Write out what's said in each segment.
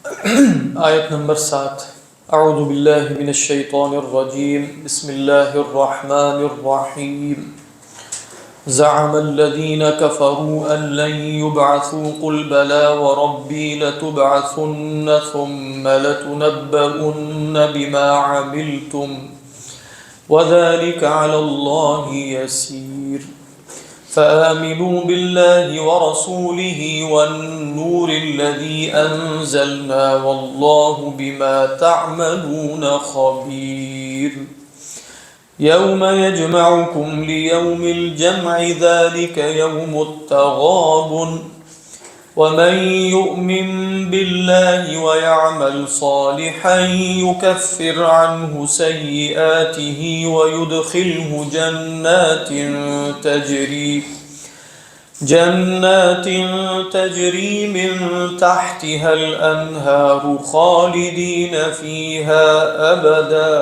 آیت نمبر 7۔ اعوذ باللہ من الشیطان الرجیم، بسم اللہ الرحمن الرحیم۔ زعم الذین کفروا ان لن یبعثوا قل بلی وربی لتبعثن ثم لتنبؤن بما عملتم وذلك على الله يسير فآمنوا بالله ورسوله والنور الذي أنزلنا والله بما تعملون خبير يوم يجمعكم ليوم الجمع ذلك يوم التغابن ومن يؤمن بالله ويعمل صالحا يكفر عنه سيئاته ويدخله جنات تجري من تحتها الأنهار خالدين فيها أبدا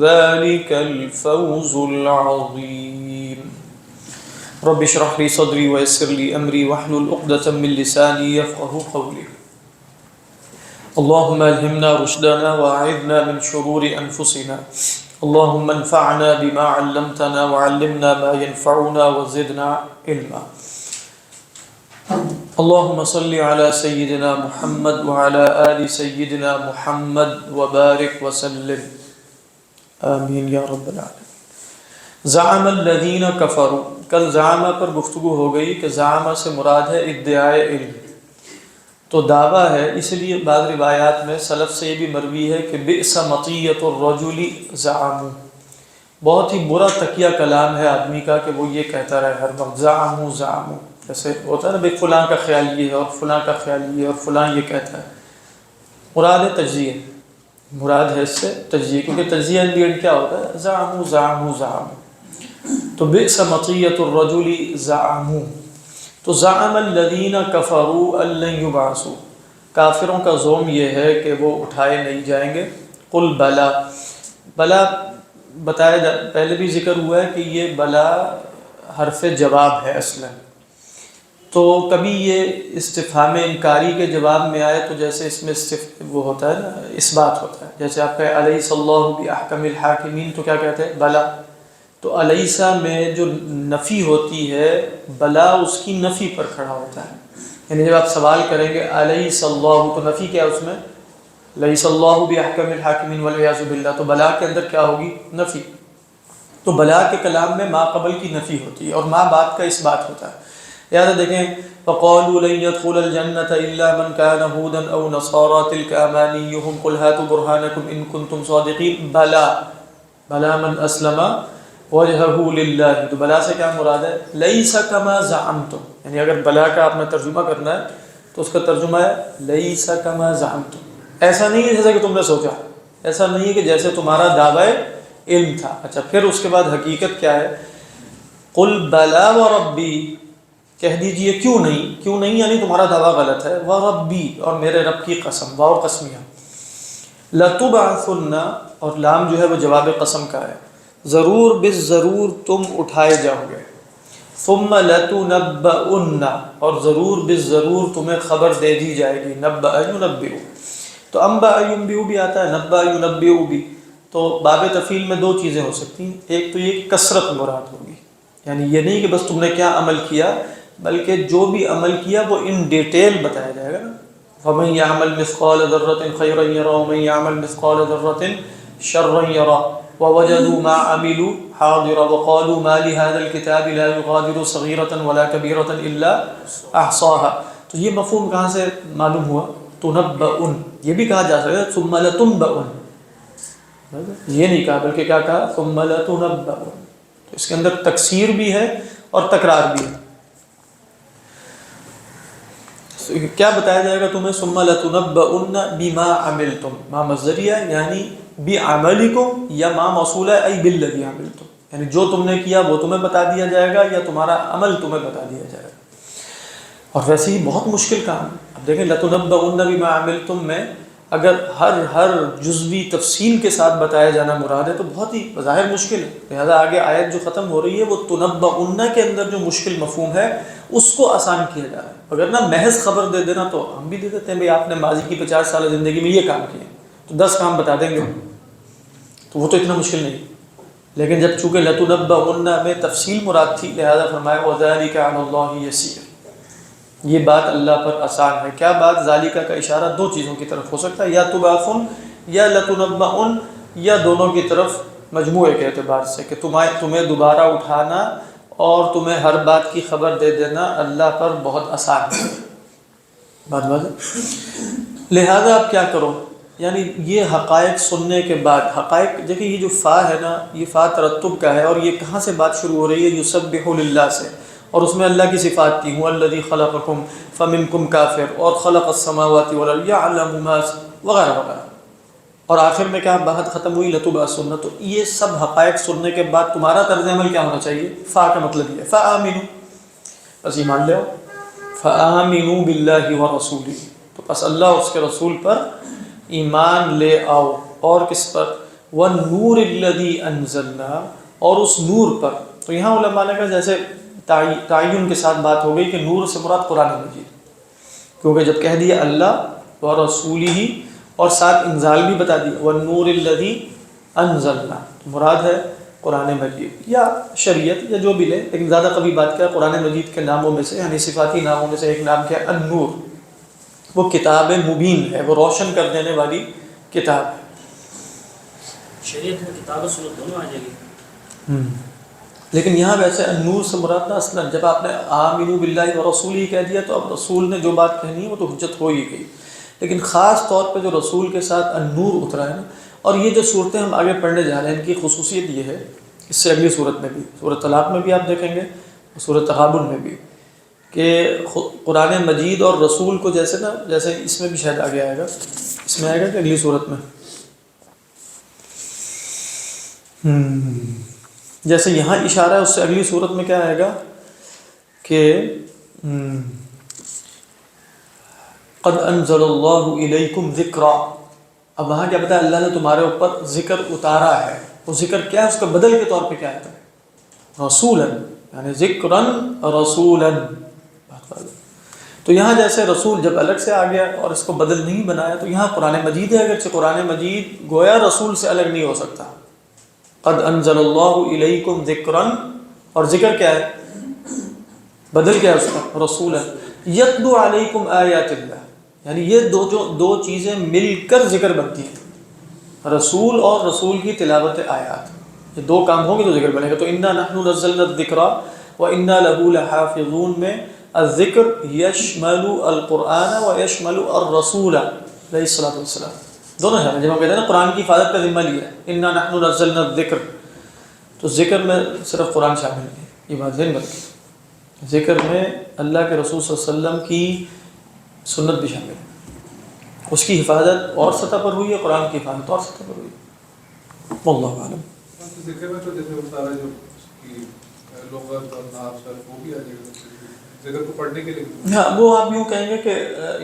ذلك الفوز العظيم رب اشرح لي صدري ويسر لي امري واحلل عقدة من لساني يفقهوا قولي اللهم الهمنا رشدنا واعذنا من شرور انفسنا اللهم انفعنا بما علمتنا وعلمنا ما ينفعنا وزدنا علما اللهم صل على سيدنا محمد وعلى آل سيدنا محمد وبارك وسلم آمین یا رب العالمین۔ زعم الذین کفروا، کل زعمہ پر گفتگو ہو گئی کہ زعمہ سے مراد ہے ادعائے علم، تو دعویٰ ہے، اس لیے بعض روایات میں سلف سے یہ بھی مروی ہے کہ بئس مطیۃ الرجل زعموا، بہت ہی برا تکیہ کلام ہے آدمی کا کہ وہ یہ کہتا رہے ہر وقت زعموا زعموا، جیسے ہوتا ہے نا بھائی فلاں کا خیال یہ ہے اور فلاں کا خیال یہ ہے اور فلاں یہ کہتا ہے۔ مراد ہے تجزیہ، مراد ہے اس سے تجزیہ، کیونکہ تجزیہ ان دی اینڈ کیا ہوتا ہے؟ زعموا زعموا زعموا، تو بئس مطیۃ الرجل زعموا۔ تو زعم الذین کفروا ان لن یبعثوا، کافروں کا زعم یہ ہے کہ وہ اٹھائے نہیں جائیں گے۔ قل بلا، بلا بتایا پہلے بھی ذکر ہوا ہے کہ یہ بلا حرف جواب ہے اصلا، تو کبھی یہ استفہام انکاری کے جواب میں آئے تو جیسے اس میں وہ ہوتا ہے نا اثبات ہوتا ہے، جیسے آپ کہیں الیس اللہ باحکم الحاکمین تو کیا کہتے ہیں؟ بلا۔ تو الیسا میں جو نفی ہوتی ہے بلا اس کی نفی پر کھڑا ہوتا ہے، یعنی جب آپ سوال کریں گے الیس اللہ تو نفی کیا اس میں؟ لیس اللہ باحکم الحاکمین والعیاذ باللہ، تو بلا کے اندر کیا ہوگی؟ نفی۔ تو بلا کے کلام میں ما قبل کی نفی ہوتی ہے اور ما بعد کا اثبات ہوتا ہے۔ یاد دیکھیں فَقَالُوا لَن يَدْخُلَ الْجَنَّةَ إِلَّا مَنْ كَانَ هُودًا أَوْ نَصَارَىٰ تِلْكَ أَمَانِيُّهُمْ قُلْ هَاتُوا بُرْهَانَكُمْ إِن كُنتُمْ صَادِقِينَ بَلَىٰ مَنْ أَسْلَمَ وَجْهَهُ لِلَّهِ، تو بلا سے کیا مراد ہے؟ لَيْسَ كَمَا زَعَمْتُمْ، یعنی اگر بلا کا آپ نے ترجمہ کرنا ہے تو اس کا ترجمہ ہے لَيْسَ كَمَا زَعَمْتُمْ، ایسا نہیں ہے جیسا کہ تم نے سوچا، ایسا نہیں ہے کہ جیسے تمہارا دعویٰ علم تھا۔ اچھا پھر اس کے بعد حقیقت کیا ہے؟ قُلْ بَلَىٰ وَرَبِّي، کہہ دیجئے کیوں نہیں، کیوں نہیں یعنی تمہارا دعویٰ غلط ہے، وَرَبِّی اور میرے رب کی قسم، واو قسمیہ، لَتُبْعَثُنَّ اور لام جو ہے وہ جواب قسم کا ہے، ضرور بالضرور تم اٹھائے جاؤ گے، ثُمَّ لَتُنَبَّؤُنَّ اور ضرور بالضرور تمہیں خبر دے دی جائے گی، نبأ ينبئ، تو انبأ ينبئ بھی آتا ہے، نبأ ينبئ بھی، تو باب تفعیل میں دو چیزیں ہو سکتی ہیں، ایک تو یہ کثرت مراد ہوگی، یعنی یہ نہیں کہ بس تم نے کیا عمل کیا، بلکہ جو بھی عمل کیا وہ ان ڈیٹیل بتایا جائے گا نا۔ فَمَن يَعْمَلْ مِثْقَالَ ذَرَّةٍ خَيْرًا يَرَهُ وَمَن يَعْمَلْ مِثْقَالَ ذَرَّةٍ شَرًّا يَرَهُ وَوَجَدُوا مَا عَمِلُوا حَاضِرًا وَقَالُوا مَا لِهَذَا الْكِتَابِ لَا يُغَادِرُ صَغِيرَةً وَلَا كَبِيرَةً إِلَّا أَحْصَاهَا، تو یہ مفہوم کہاں سے معلوم ہوا؟ تنبؤن، یہ بھی کہا جا سکتا ہے ثم لتنبؤن، یہ نہیں کہا بلکہ کیا کہا؟ ثم لتنبؤن، تو اس کے اندر تکسیر بھی ہے اور تکرار بھی ہے۔ کیا بتایا جائے گا تمہیں؟ ثم لتنبؤن بما عملتم، ما مصدریہ یعنی بعملکم، یا ما موصولہ ای بالذی عملتم، یعنی جو تم نے کیا وہ تمہیں بتا دیا جائے گا یا تمہارا عمل تمہیں بتا دیا جائے گا۔ اور ویسے ہی بہت مشکل کام ہے، اب دیکھیں لتنبؤن بما عملتم میں اگر ہر جزوی تفصیل کے ساتھ بتایا جانا مراد ہے تو بہت ہی بظاہر مشکل ہے. لہذا آگے آیت جو ختم ہو رہی ہے وہ تنبؤن کے اندر جو مشکل مفہوم ہے اس کو آسان کیا جا رہا ہے. اگر نا محض خبر دے دینا تو ہم بھی دے دیتے ہیں بھئی آپ نے ماضی کی 50 سالہ زندگی میں یہ کام کیے تو 10 کام بتا دیں گے, تو وہ تو اتنا مشکل نہیں. لیکن جب چونکہ لتنبؤن میں تفصیل مراد تھی لہذا فرمایا وذلک علی اللہ یسیر, یہ بات اللہ پر آسان ہے. کیا بات؟ ذالکہ کا اشارہ دو چیزوں کی طرف ہو سکتا ہے, یا تبعثن یا لتنبؤن, یا دونوں کی طرف مجموعے کے اعتبار سے کہ تمہیں دوبارہ اٹھانا اور تمہیں ہر بات کی خبر دے دینا اللہ پر بہت آسان ہے. بات لہذا آپ کیا کرو, یعنی یہ حقائق سننے کے بعد حقائق دیکھیں, یہ جو فا ہے نا یہ فا ترتب کا ہے, اور یہ کہاں سے بات شروع ہو رہی ہے؟ یسبح للہ سے, اور اس میں اللہ کی صفات تھی هو الذی خلقکم فمنکم کافر اور خلق السماوات والارض یعلم ما وغیرہ وغیرہ, اور آخر میں کیا بات ختم ہوئی لتبعثن. تو یہ سب حقائق سننے کے بعد تمہارا طرز عمل کیا ہونا چاہیے؟ فا کا مطلب یہ ہے فآمنوا, بس ایمان لے آؤ. فآمنوا باللہ ورسولہ, تو بس اللہ اور اس کے رسول پر ایمان لے آؤ. اور کس پر؟ والنور الذی انزلنا, اور اس نور پر. تو یہاں علماء نے کہا جیسے تعین کے ساتھ بات ہو گئی کہ نور سے مراد قرآن مجید, کیونکہ جب کہہ دیا اللہ و رسولہ اور ساتھ انزال بھی بتا دیا والنور الذی انزلنا, مراد ہے قرآن مجید یا شریعت یا جو بھی لے, لیکن زیادہ کبھی بات کیا قرآن مجید کے ناموں میں سے یعنی صفاتی ناموں میں سے ایک نام کیا؟ النور. وہ کتاب مبین ہے, وہ روشن کر دینے والی کتاب ہے. شریعت میں کتاب و سنت دونوں آ جائے گی. لیکن یہاں ویسے النور سے مراد نہ اصلا جب آپ نے آمنوا باللہ ورسولہ کہہ دیا تو اب رسول نے جو بات کہنی ہے وہ تو حجت ہو ہی گئی. لیکن خاص طور پہ جو رسول کے ساتھ النور اترا ہے نا, اور یہ جو صورتیں ہم آگے پڑھنے جا رہے ہیں ان کی خصوصیت یہ ہے, اس سے اگلی صورت میں بھی سورۃ طلاق میں بھی آپ دیکھیں گے اور سورۃ تغابن میں بھی کہ قرآن مجید اور رسول کو جیسے نا, جیسے اس میں بھی شاید آگے آئے گا, اس میں آئے گا کہ اگلی صورت میں, جیسے یہاں اشارہ ہے اس سے اگلی صورت میں کیا آئے گا کہ قد انزل اللہ الیکم ذکرا. اب وہاں کیا بتایا؟ اللہ نے تمہارے اوپر ذکر اتارا ہے. وہ ذکر کیا ہے؟ اس کا بدل کے طور پہ کیا ہے؟ رسولا, یعنی ذکرن رسولا. تو یہاں جیسے رسول جب الگ سے آ گیا اور اس کو بدل نہیں بنایا, تو یہاں قرآن مجید ہے, اگرچہ قرآن مجید گویا رسول سے الگ نہیں ہو سکتا. قد انزل اللہ الیکم ذکرن, اور ذکر کیا ہے؟ بدل کیا ہے اس کا؟ رسولا یتلو علیکم آیات اللہ. یعنی یہ دو چیزیں مل کر ذکر بنتی ہیں, رسول اور رسول کی تلاوت آیات. یہ دو کام ہوں گے تو ذکر بنے گا. تو انا نحن نزلنا الذکر وانا له لحافظون میں الذکر یشمل القرآن ویشمل الرسول علیہ الصلوۃ والسلام, دونوں ہیں. جب ہم کہتے ہیں نا قرآن کی حفاظت کا ذمہ لیا ہے انا نحن نزلنا الذکر, تو ذکر میں صرف قرآن شامل ہے. یہ بات ذہن میں رکھیں, ذکر میں اللہ کے رسول صلی اللہ علیہ وسلم کی سنت بھی شامل ہے. اس کی حفاظت اور سطح پر ہوئی ہے, قرآن کی حفاظت اور سطح پر ہوئی ہے. واللہ اعلم. ذکر میں تو جیسے سارا جو لغت اور نحو صرف وہ بھی آ جائے گا ذکر کو پڑھنے کے لیے. ہاں, وہ آپ یوں کہیں گے کہ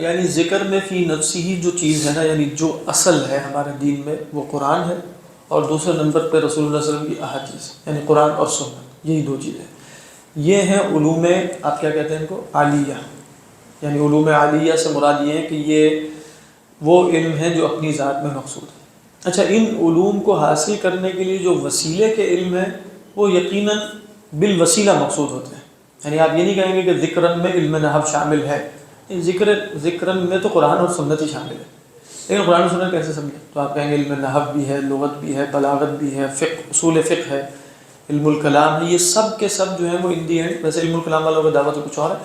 یعنی ذکر میں فی نفسی ہی جو چیز ہے نا, یعنی جو اصل ہے ہمارے دین میں وہ قرآن ہے, اور دوسرے نمبر پہ رسول اللہ صلی اللہ علیہ وسلم کی احادیث, یعنی قرآن اور سنت, یہی دو چیزیں. یہ ہیں علوم, آپ کیا کہتے ہیں ان کو؟ عالیہ. یعنی علوم عالیہ سے مراد یہ ہے کہ یہ وہ علم ہیں جو اپنی ذات میں مقصود ہے. اچھا, ان علوم کو حاصل کرنے کے لیے جو وسیلے کے علم ہیں وہ یقیناً بالوسیلہ مقصود ہوتے ہیں. یعنی آپ یہ نہیں کہیں گے کہ ذکرن میں علم نحو شامل ہے, ذکرن میں تو قرآن اور سنت ہی شامل ہے. لیکن قرآن اور سنت کیسے سمجھیں؟ تو آپ کہیں گے علم نحو بھی ہے, لغت بھی ہے, بلاغت بھی ہے, فقہ, اصول فقہ ہے, علم الکلام ہے. یہ سب کے سب جو ہیں وہ اندی ہیں. ویسے علم الکلام والوں کا دعوت تو کچھ اور ہے,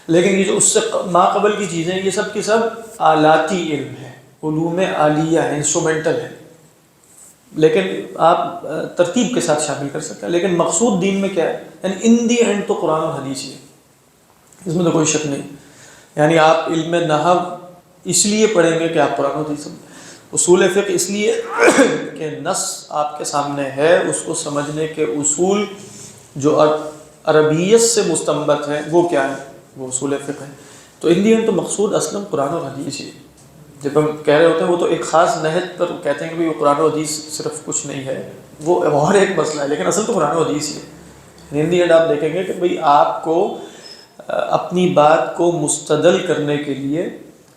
لیکن یہ جو اس سے ما قبل کی چیزیں یہ سب کی سب آلاتی علم ہے, علوم عالیہ ہے, انسٹرومنٹل ہے. لیکن آپ ترتیب کے ساتھ شامل کر سکتے ہیں. لیکن مقصود دین میں کیا ہے؟ یعنی ان دی اینڈ تو قرآن اور حدیث ہی ہے, اس میں تو کوئی شک نہیں. یعنی آپ علم نحو اس لیے پڑھیں گے کہ آپ قرآن و حدیث سمجھیں, اصول فقہ اس لیے کہ نص آپ کے سامنے ہے, اس کو سمجھنے کے اصول جو عربیت سے مستنبت ہیں وہ کیا ہے؟ وہ اصول فقہ ہے. تو ان دی اینڈ تو مقصود اصلاً قرآن اور حدیث ہی ہے. جب ہم کہہ رہے ہوتے ہیں وہ تو ایک خاص نہج پر کہتے ہیں کہ وہ قرآن و حدیث صرف کچھ نہیں ہے، وہ اور ایک مسئلہ ہے، لیکن اصل تو قرآن و حدیث ہی ہے۔ ہندی اینڈ آپ دیکھیں گے کہ بھئی آپ کو اپنی بات کو مستدل کرنے کے لیے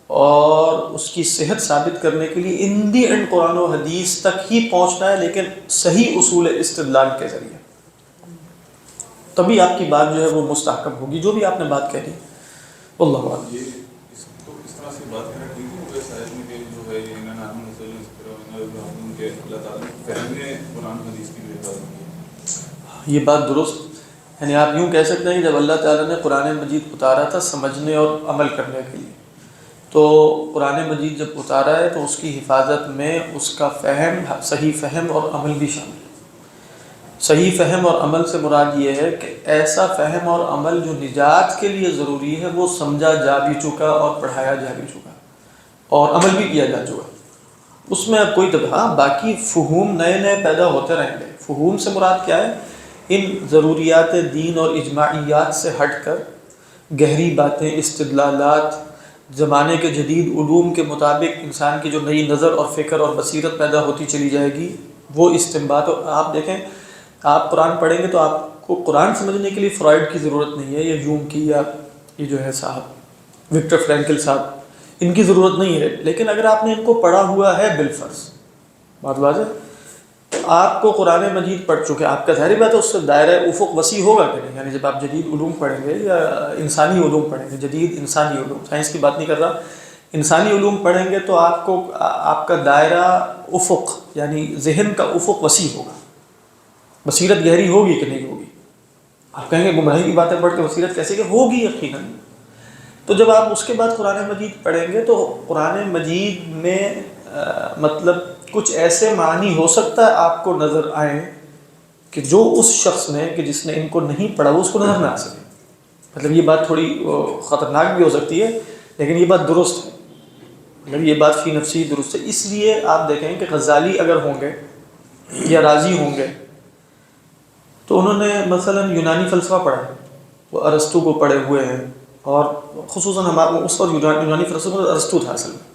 اور اس کی صحت ثابت کرنے کے لیے ان دی اینڈ قرآن و حدیث تک ہی پہنچنا ہے، لیکن صحیح اصول استدلال کے ذریعے، تبھی آپ کی بات جو ہے وہ مستحکم ہوگی، جو بھی آپ نے بات کہی۔ اللہ اعلم۔ یہ اس طرح سے بات کرنا ٹھیک ہے، ویسے آیت میں کہ جو ہے کہ اللہ تعالیٰ نے فہم میں قرآن حدیث کی بھی حفاظت کی، یہ بات درست، یعنی آپ یوں کہہ سکتے ہیں کہ جب اللہ تعالیٰ نے قرآن مجید اتارا تھا سمجھنے اور عمل کرنے کے لیے، تو قرآن مجید جب اتارا ہے تو اس کی حفاظت میں اس کا فہم، صحیح فہم اور عمل بھی شامل ہے۔ صحیح فہم اور عمل سے مراد یہ ہے کہ ایسا فہم اور عمل جو نجات کے لیے ضروری ہے وہ سمجھا جا بھی چکا اور پڑھایا جا بھی چکا اور عمل بھی کیا جا چکا، اس میں اب کوئی ہاں باقی فہوم نئے نئے پیدا ہوتے رہیں گے۔ فہوم سے مراد کیا ہے؟ ان ضروریات دین اور اجماعیات سے ہٹ کر گہری باتیں، استدلالات، زمانے کے جدید علوم کے مطابق انسان کی جو نئی نظر اور فکر اور بصیرت پیدا ہوتی چلی جائے گی، وہ استنباط۔ اور آپ دیکھیں، آپ قرآن پڑھیں گے تو آپ کو قرآن سمجھنے کے لیے فرائڈ کی ضرورت نہیں ہے، یا یوم کی، یا یہ جو ہے صاحب وکٹر فرینکل صاحب، ان کی ضرورت نہیں ہے۔ لیکن اگر آپ نے ان کو پڑھا ہوا ہے بالفرض، بات واضح، آپ کو قرآن مجید پڑھ چکے، آپ کا ظاہری بات ہے اس سے دائرہ افق وسیع ہوگا کہ نہیں۔ یعنی جب آپ جدید علوم پڑھیں گے یا انسانی علوم پڑھیں گے، جدید انسانی علوم، سائنس کی بات نہیں کر رہا، انسانی علوم پڑھیں گے تو آپ کو آپ کا دائرہ افق یعنی ذہن کا افق وسیع ہوگا، بصیرت گہری ہوگی کہ نہیں ہوگی۔ آپ کہیں گے گمراہی کی باتیں پڑھ کے بصیرت کیسے کہ ہوگی، یقیناً۔ تو جب آپ اس کے بعد قرآن مجید پڑھیں گے تو قرآن مجید میں مطلب کچھ ایسے معنی ہو سکتا ہے آپ کو نظر آئیں کہ جو اس شخص نے کہ جس نے ان کو نہیں پڑھا وہ اس کو نظر نہ آ سکے۔ مطلب یہ بات تھوڑی خطرناک بھی ہو سکتی ہے، لیکن یہ بات درست ہے، مطلب یہ بات فی نفسی درست ہے۔ اس لیے آپ دیکھیں کہ غزالی اگر ہوں گے یا رازی ہوں گے تو انہوں نے مثلا یونانی فلسفہ پڑھا ہے، وہ ارسطو کو پڑھے ہوئے ہیں، اور خصوصاً ہمارے اس وقت یونانی فلسفہ میں ارسطو تھا اصل میں۔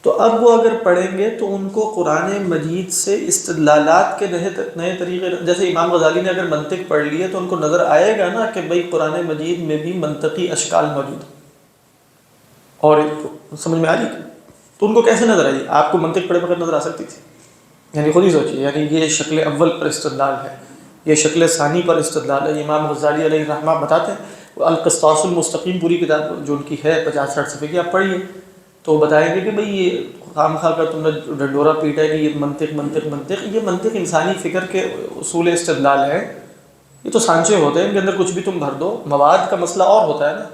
تو اب وہ اگر پڑھیں گے تو ان کو قرآن مجید سے استدلالات کے نئے طریقے، جیسے امام غزالی نے اگر منطق پڑھ لی ہے تو ان کو نظر آئے گا نا کہ بھئی قرآن مجید میں بھی منطقی اشکال موجود ہیں، اور سمجھ میں آ رہی، تو ان کو کیسے نظر آئی؟ آپ کو منطق پڑھے بغیر نظر آ سکتی تھی؟ یعنی خود ہی سوچیے، یعنی یہ شکل اول پر استدلال ہے، یہ شکل ثانی پر استدلال ہے۔ امام غزالی علیہ الرحمہ بتاتے ہیں، القسطاس المستقیم پوری کتاب جو ان کی ہے 50-60 صفحے کی، آپ پڑھیے تو بتائیں گے کہ بھئی یہ خام خواہ کا تم نے ڈنڈورا پیٹا ہے کہ یہ منطق منطق منطق، یہ منطق انسانی فکر کے اصول استدلال ہے، یہ تو سانچے ہوتے ہیں، ان کے اندر کچھ بھی تم بھر دو۔ مواد کا مسئلہ اور ہوتا ہے نا،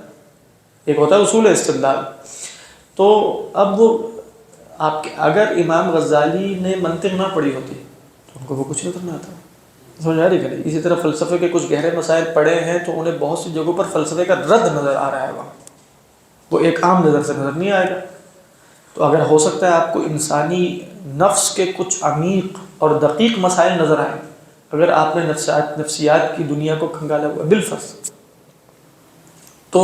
ایک ہوتا ہے اصول استدلال۔ تو اب وہ آپ کے اگر امام غزالی نے منطق نہ پڑھی ہوتی تو ان کو وہ کچھ نہیں کرنا آتا، سمجھ آ رہی کہ نہیں؟ اسی طرح فلسفے کے کچھ گہرے مسائل پڑھے ہیں تو انہیں بہت سی جگہوں پر فلسفے کا رد نظر آ رہا ہے، وہاں وہ ایک عام نظر سے نظر نہیں آئے گا۔ تو اگر ہو سکتا ہے آپ کو انسانی نفس کے کچھ عمیق اور دقیق مسائل نظر آئیں، اگر آپ نے نفسیات کی دنیا کو کھنگالا ہوا بالفرض، تو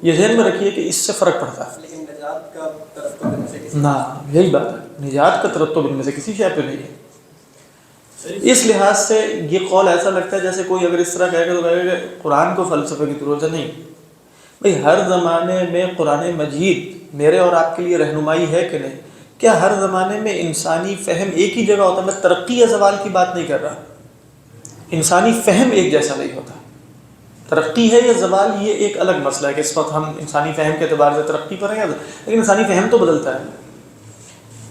یہ ذہن میں رکھیے کہ اس سے فرق پڑتا ہے۔ لیکن نجات کا ترتب ان میں سے کسی نہ یہی بات ہے، نجات کا ترتب ان میں سے کسی شے پہ نہیں ہے۔ اس لحاظ سے یہ قول ایسا لگتا ہے جیسے کوئی اگر اس طرح کہے گا تو کہے گا کہ قرآن کو فلسفے کی ضرورت نہیں۔ بھئی ہر زمانے میں قرآن مجید میرے اور آپ کے لیے رہنمائی ہے کہ نہیں؟ کیا ہر زمانے میں انسانی فہم ایک ہی جگہ ہوتا ہے؟ میں ترقی یا زوال کی بات نہیں کر رہا، انسانی فہم ایک جیسا نہیں ہوتا۔ ترقی ہے یا زوال یہ ایک الگ مسئلہ ہے کہ اس وقت ہم انسانی فہم کے اعتبار سے ترقی پر ہیں، لیکن انسانی فہم تو بدلتا ہے۔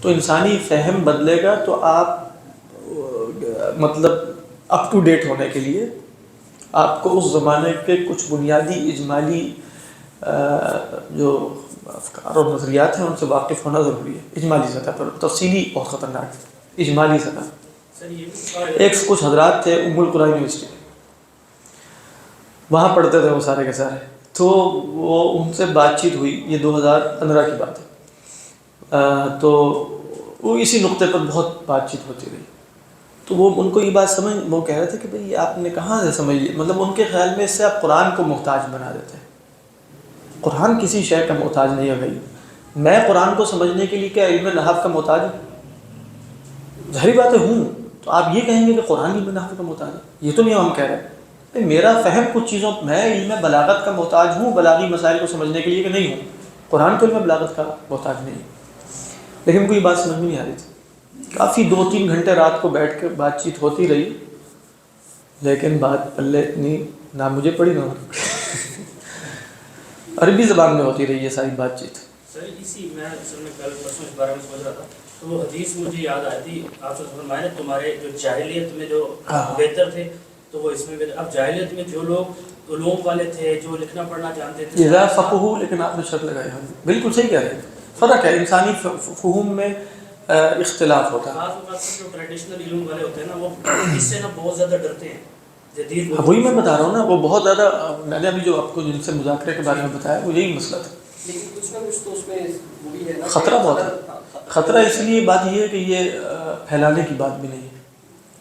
تو انسانی فہم بدلے گا تو آپ مطلب اپ ٹو ڈیٹ ہونے کے لیے آپ کو اس زمانے کے کچھ بنیادی اجمالی جو افکار اور نظریات ہیں ان سے واقف ہونا ضروری ہے، اجمالی سطح پر۔ تفصیلی بہت خطرناک ہے، اجمالی سطح۔ سر یہ ایک کچھ حضرات تھے ام القریٰ یونیورسٹی، وہاں پڑھتے تھے وہ سارے کے سارے، تو وہ ان سے بات چیت ہوئی، یہ 2015 کی بات ہے، تو وہ اسی نقطے پر بہت بات چیت ہوتی رہی۔ تو وہ ان کو یہ بات سمجھ، وہ کہہ رہے تھے کہ بھئی آپ نے کہاں سے سمجھ لی، مطلب ان کے خیال میں اس سے آپ قرآن کو محتاج بنا دیتے ہیں۔ قرآن کسی شے کا محتاج نہیں ہے بھائی، میں قرآن کو سمجھنے کے لیے کیا علم نحو کا محتاج ہوں؟ ظاہری بات ہے ہوں. تو آپ یہ کہیں گے کہ قرآن علم نحو کا محتاج ہے؟ یہ تو نہیں ہم کہہ رہے. میرا فہم کچھ چیزوں، میں علم بلاغت کا محتاج ہوں بلاغی مسائل کو سمجھنے کے لیے کہ نہیں ہوں. قرآن تو علم بلاغت کا محتاج نہیں. لیکن کوئی بات سمجھ میں نہیں آ رہی تھی. کافی 2-3 گھنٹے رات کو بیٹھ کے بات چیت ہوتی رہی، لیکن بات پلے اتنی نہ مجھے پڑی نہ عربی زبان میں ہوتی رہی یہ ساری بات چیت. سر اسی میں اصل میں کل پرسوں اس بارے میں سوچ رہا تھا تو وہ حدیث مجھے یاد آئی تھی. آپ سے فرمایا تمہارے جو جاہلیت میں جو بہتر تھے تو وہ اس میں بہتر. اب جاہلیت میں جو لوگ علوم والے تھے، جو لکھنا پڑھنا جانتے تھے، اذا فقہوا، لیکن آپ نے شرط لگائی. بالکل صحیح کہہ رہے ہیں. فرق ہے، انسانی فہوم میں اختلاف ہوتا ہے. بعض اوقات جو ٹریڈیشنل علوم والے ہوتے ہیں نا وہ اس سے نا بہت زیادہ ڈرتے ہیں. جدید وہی میں بتا رہا ہوں نا، وہ بہت زیادہ، میں نے ابھی جو آپ کو جن سے مذاکرے کے بارے میں بتایا وہ یہی مسئلہ تھا. لیکن کچھ نہ کچھ تو اس میں وہ بھی ہے نا، خطرہ بہت ہے. خطرہ اس لیے بات یہ ہے کہ یہ پھیلانے کی بات بھی نہیں ہے،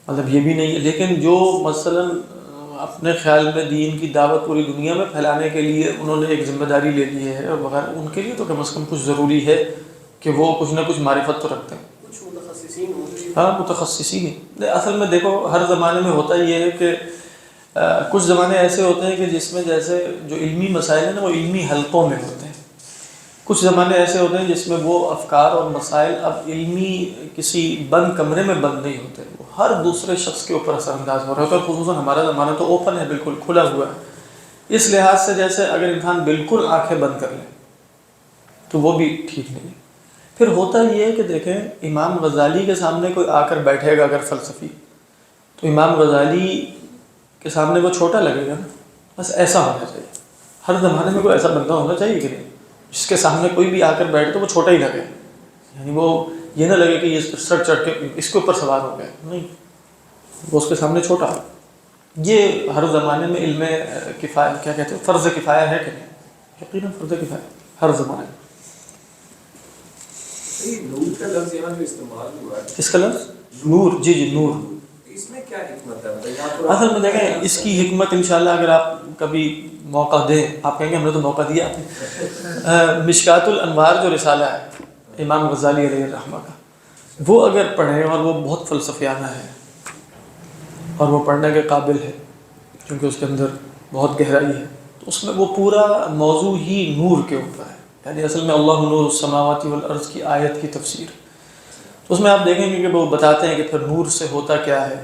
مطلب یہ بھی نہیں ہے. لیکن جو مثلا اپنے خیال میں دین کی دعوت پوری دنیا میں پھیلانے کے لیے انہوں نے ایک ذمہ داری لے لی ہے اور وغیرہ، ان کے لیے تو کم از کم کچھ ضروری ہے کہ وہ کچھ نہ کچھ معرفت تو رکھتے ہیں. کچھ متخصصین ہوتے ہاں متخصصین ہی. اصل میں دیکھو ہر زمانے میں ہوتا یہ ہے کہ کچھ زمانے ایسے ہوتے ہیں کہ جس میں جیسے جو علمی مسائل ہیں نا وہ علمی حلقوں میں ہوتے ہیں. کچھ زمانے ایسے ہوتے ہیں جس میں وہ افکار اور مسائل اب علمی کسی بند کمرے میں بند نہیں ہوتے، وہ ہر دوسرے شخص کے اوپر اثر انداز ہو رہا ہے. اور خصوصاً ہمارا زمانہ تو اوپن ہے، بالکل کھلا ہوا ہے. اس لحاظ سے جیسے اگر انسان بالکل آنکھیں بند کر لے تو وہ بھی ٹھیک نہیں. پھر ہوتا یہ ہے کہ دیکھیں امام غزالی کے سامنے کوئی آ کر بیٹھے گا اگر فلسفی، تو امام غزالی کے سامنے وہ چھوٹا لگے گا نا. بس ایسا ہونا چاہیے. ہر زمانے میں کوئی ایسا بندہ ہونا چاہیے کہ نہیں جس کے سامنے کوئی بھی آ کر بیٹھے تو وہ چھوٹا ہی لگے، یعنی وہ یہ نہ لگے کہ یہ اس پر سر چڑھ کے اس کے اوپر سوار ہو گیا. نہیں، وہ اس کے سامنے چھوٹا ہو. یہ ہر زمانے میں علم کفایہ کیا کہتے ہیں، فرض کفایہ ہے کہ نہیں؟ یقیناً فرض کفایہ ہر زمانے میں. نور کا لفظ یہاں جو استعمال ہوا ہے، کس کا لفظ؟ نور. جی نور. اس میں کیا حکمت ہے؟ اصل میں دیکھیں اس کی حکمت انشاءاللہ اگر آپ کبھی موقع دیں، آپ کہیں گے ہم نے تو موقع دیا. مشکات الانوار جو رسالہ ہے امام غزالی علیہ الرحمہ کا، وہ اگر پڑھیں، اور وہ بہت فلسفیانہ ہے اور وہ پڑھنے کے قابل ہے کیونکہ اس کے اندر بہت گہرائی ہے، تو اس میں وہ پورا موضوع ہی نور کے اوپر ہے. یعنی اصل میں اللہ نور السماوات والارض کی آیت کی تفسیر. تو اس میں آپ دیکھیں گے کہ وہ بتاتے ہیں کہ پھر نور سے ہوتا کیا ہے،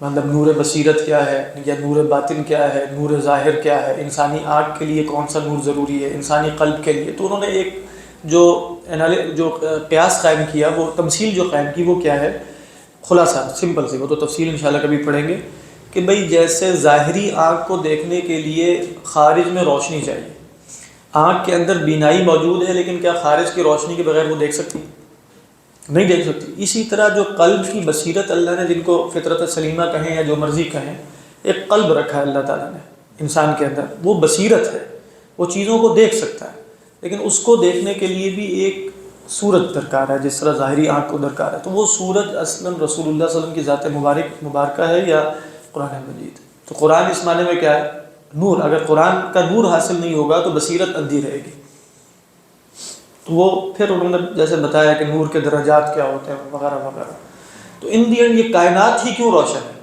مطلب نور بصیرت کیا ہے، یا نور باطن کیا ہے، نور ظاہر کیا ہے، انسانی آنکھ کے لیے کون سا نور ضروری ہے، انسانی قلب کے لیے. تو انہوں نے ایک جو قیاس قائم کیا، وہ تمثیل جو قائم کی وہ کیا ہے، خلاصہ سمپل سی، وہ تو تفصیل انشاءاللہ کبھی پڑھیں گے، کہ بھئی جیسے ظاہری آنکھ کو دیکھنے کے لیے خارج میں روشنی چاہیے. آنکھ کے اندر بینائی موجود ہے لیکن کیا خارج کی روشنی کے بغیر وہ دیکھ سکتی؟ نہیں دیکھ سکتی. اسی طرح جو قلب کی بصیرت اللہ نے، جن کو فطرت سلیمہ کہیں یا جو مرضی کہیں، ایک قلب رکھا ہے اللہ تعالیٰ نے انسان کے اندر، وہ بصیرت ہے، وہ چیزوں کو دیکھ سکتا ہے. لیکن اس کو دیکھنے کے لیے بھی ایک صورت درکار ہے، جس طرح ظاہری آنکھ کو درکار ہے. تو وہ صورت اصلاً رسول اللہ صلی اللہ علیہ وسلم کی ذات مبارکہ ہے یا قرآن مجید. تو قرآن اس معنی میں کیا ہے؟ نور. اگر قرآن کا نور حاصل نہیں ہوگا تو بصیرت اندھی رہے گی. تو وہ پھر انہوں نے جیسے بتایا کہ نور کے درجات کیا ہوتے ہیں وغیرہ وغیرہ. تو ان دی اینڈ یہ کائنات ہی کیوں روشن ہے؟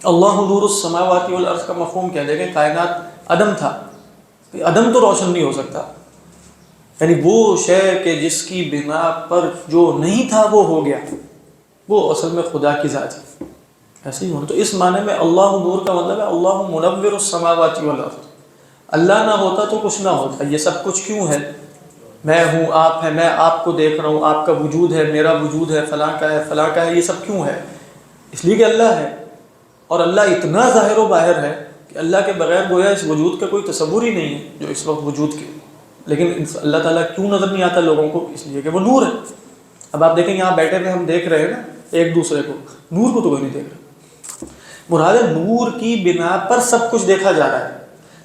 اللہ نور السماوات والارض کا مفہوم کیا؟ دیکھیں کائنات عدم تھا، عدم تو روشن نہیں ہو سکتا. یعنی وہ شے کہ جس کی بنا پر جو نہیں تھا وہ ہو گیا، وہ اصل میں خدا کی ذات ہے. ایسے ہی ہونا. تو اس معنی میں اللہ نور کا مطلب ہے اللہ منور السماوات والارض. اللہ نہ ہوتا تو کچھ نہ ہوتا. یہ سب کچھ کیوں ہے؟ میں ہوں، آپ ہے، میں آپ کو دیکھ رہا ہوں، آپ کا وجود ہے، میرا وجود ہے، فلاں کا ہے، فلاں کا ہے. یہ سب کیوں ہے؟ اس لیے کہ اللہ ہے. اور اللہ اتنا ظاہر و باہر ہے کہ اللہ کے بغیر گویا اس وجود کا کوئی تصور ہی نہیں ہے جو اس وقت وجود کے. لیکن اللہ تعالیٰ کیوں نظر نہیں آتا لوگوں کو؟ اس لیے کہ وہ نور ہے. اب آپ دیکھیں یہاں بیٹھے ہوئے ہم دیکھ رہے ہیں نا ایک دوسرے کو، نور کو تو کوئی نہیں دیکھ رہا. مراد نور کی بنا پر سب کچھ دیکھا جا رہا ہے.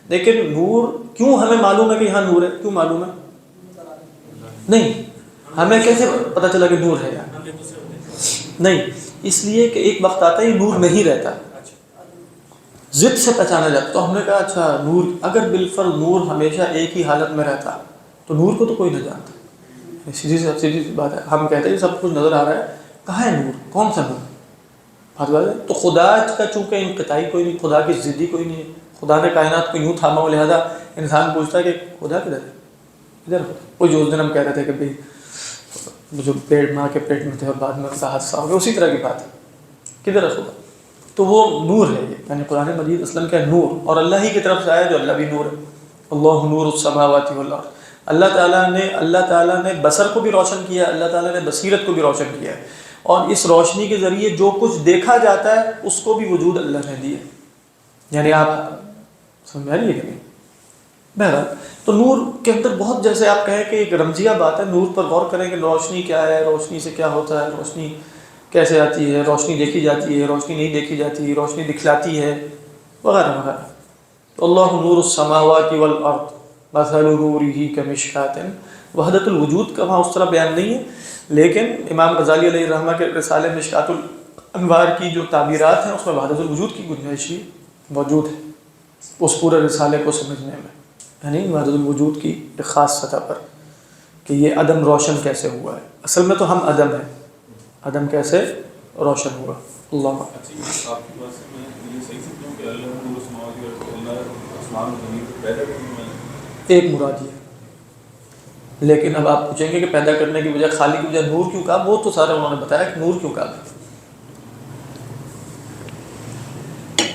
لیکن نور کیوں ہمیں معلوم ہے کہ یہاں نور ہے؟ کیوں معلوم ہے؟ نہیں. ہمیں کیسے پتہ چلا کہ نور ہے یہاں؟ نہیں، اس لیے کہ ایک وقت آتا ہے نور نہیں رہتا، ضد سے پہچانا جاتا. تو ہم نے کہا اچھا نور، اگر بالفرض نور ہمیشہ ایک ہی حالت میں رہتا تو نور کو تو کوئی نہ جانتا. سیدھی سی بات ہے. ہم کہتے ہیں سب کچھ نظر آ رہا ہے, کہاں ہے نور؟ کون سا نور؟ بات ہے. تو خدا کا چونکہ انقطاعی کوئی نہیں, خدا کی ضدی کوئی نہیں ہے, خدا نے کائنات کو یوں تھاما ہو, لہٰذا انسان پوچھتا ہے کہ خدا کدھر ہے؟ ادھر خدا. وہ جو اس دن ہم کہہ رہے تھے کہ بھائی جو پیٹ ماں کے پیٹ میں تھے اور بعد میں اس کا حادثہ ہو گیا, اسی طرح کی بات ہے. کدھر ہے خدا؟ تو وہ نور ہے. یہ یعنی قرآن مجید اصلاً کیا نور, اور اللہ ہی کی طرف سے آیا جو اللہ بھی نور ہے. اللہ نور السماوات والارض. اللہ تعالیٰ نے بصر کو بھی روشن کیا ہے, اللہ تعالیٰ نے بصیرت کو بھی روشن کیا ہے, اور اس روشنی کے ذریعے جو کچھ دیکھا جاتا ہے اس کو بھی وجود اللہ نے دیا. یعنی آپ سمجھ رہی ہے کہ نہیں؟ بہرحال تو نور کے اندر بہت, جیسے آپ کہیں کہ ایک رمزیہ بات ہے, نور پر غور کریں کہ روشنی کیا ہے, روشنی سے کیا ہوتا ہے, روشنی کیسے آتی ہے, روشنی دیکھی جاتی ہے, روشنی نہیں دیکھی جاتی, روشنی دکھلاتی ہے, وغیرہ وغیرہ. تو اللہ نور السماوات والارض مثل نورہ کمشکاۃ. وحدت الوجود کا وہاں اس طرح بیان نہیں ہے, لیکن امام غزالی علیہ الرحمہ کے رسالے مشکات الانوار کی جو تعبیرات ہیں اس میں وحدت الوجود کی گنجائش بھی موجود ہے اس پورے رسالے کو سمجھنے میں. یعنی وحدت الوجود کی ایک خاص سطح پر کہ یہ عدم روشن کیسے ہوا ہے. اصل میں تو ہم عدم ہیں, عدم کیسے روشن ہوا. اللہ اچھا, آپ کی بات سے میں یہ صحیح سمجھتا ہوں کہ اللہ نور السماوات والارض, اللہ آسمان و زمین کو پیدا کرنے والا ایک مراد یہ ہے. لیکن اب آپ پوچھیں گے کہ پیدا کرنے کی بجائے خالی کی بجائے نور کیوں کہا, وہ تو سارے انہوں نے بتایا کہ نور کیوں کہا.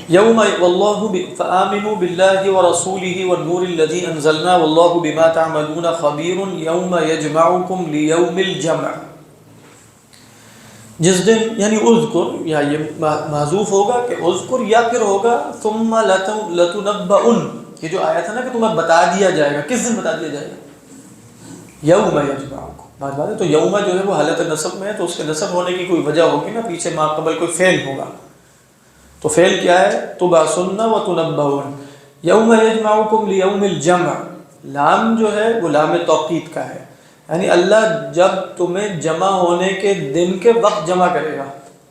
یوم واللہ فآمنوا باللہ ورسولہ والنور الذی انزلنا واللہ بما تعملون خبیر یوم یجمعکم لیوم الجمع. جس دن, یعنی اذکر, یا یہ محذوف ہوگا کہ اذکر, یا پھر ہوگا ثم لتنبؤن. یہ جو آیا تھا نا کہ تمہیں بتا دیا جائے گا, کس دن بتا دیا جائے گا؟ یوم یجمعکم. بات ہے. تو یوم جو ہے وہ حالت نصب میں ہے, تو اس کے نصب ہونے کی کوئی وجہ ہوگی نا, پیچھے ما قبل کوئی فعل ہوگا. تو فعل کیا ہے؟ تبعثن وتنبؤن. یوم یجمعکم لیوم الجمع. لام جو ہے وہ لام توقید کا ہے, یعنی اللہ جب تمہیں جمع ہونے کے دن کے وقت جمع کرے گا.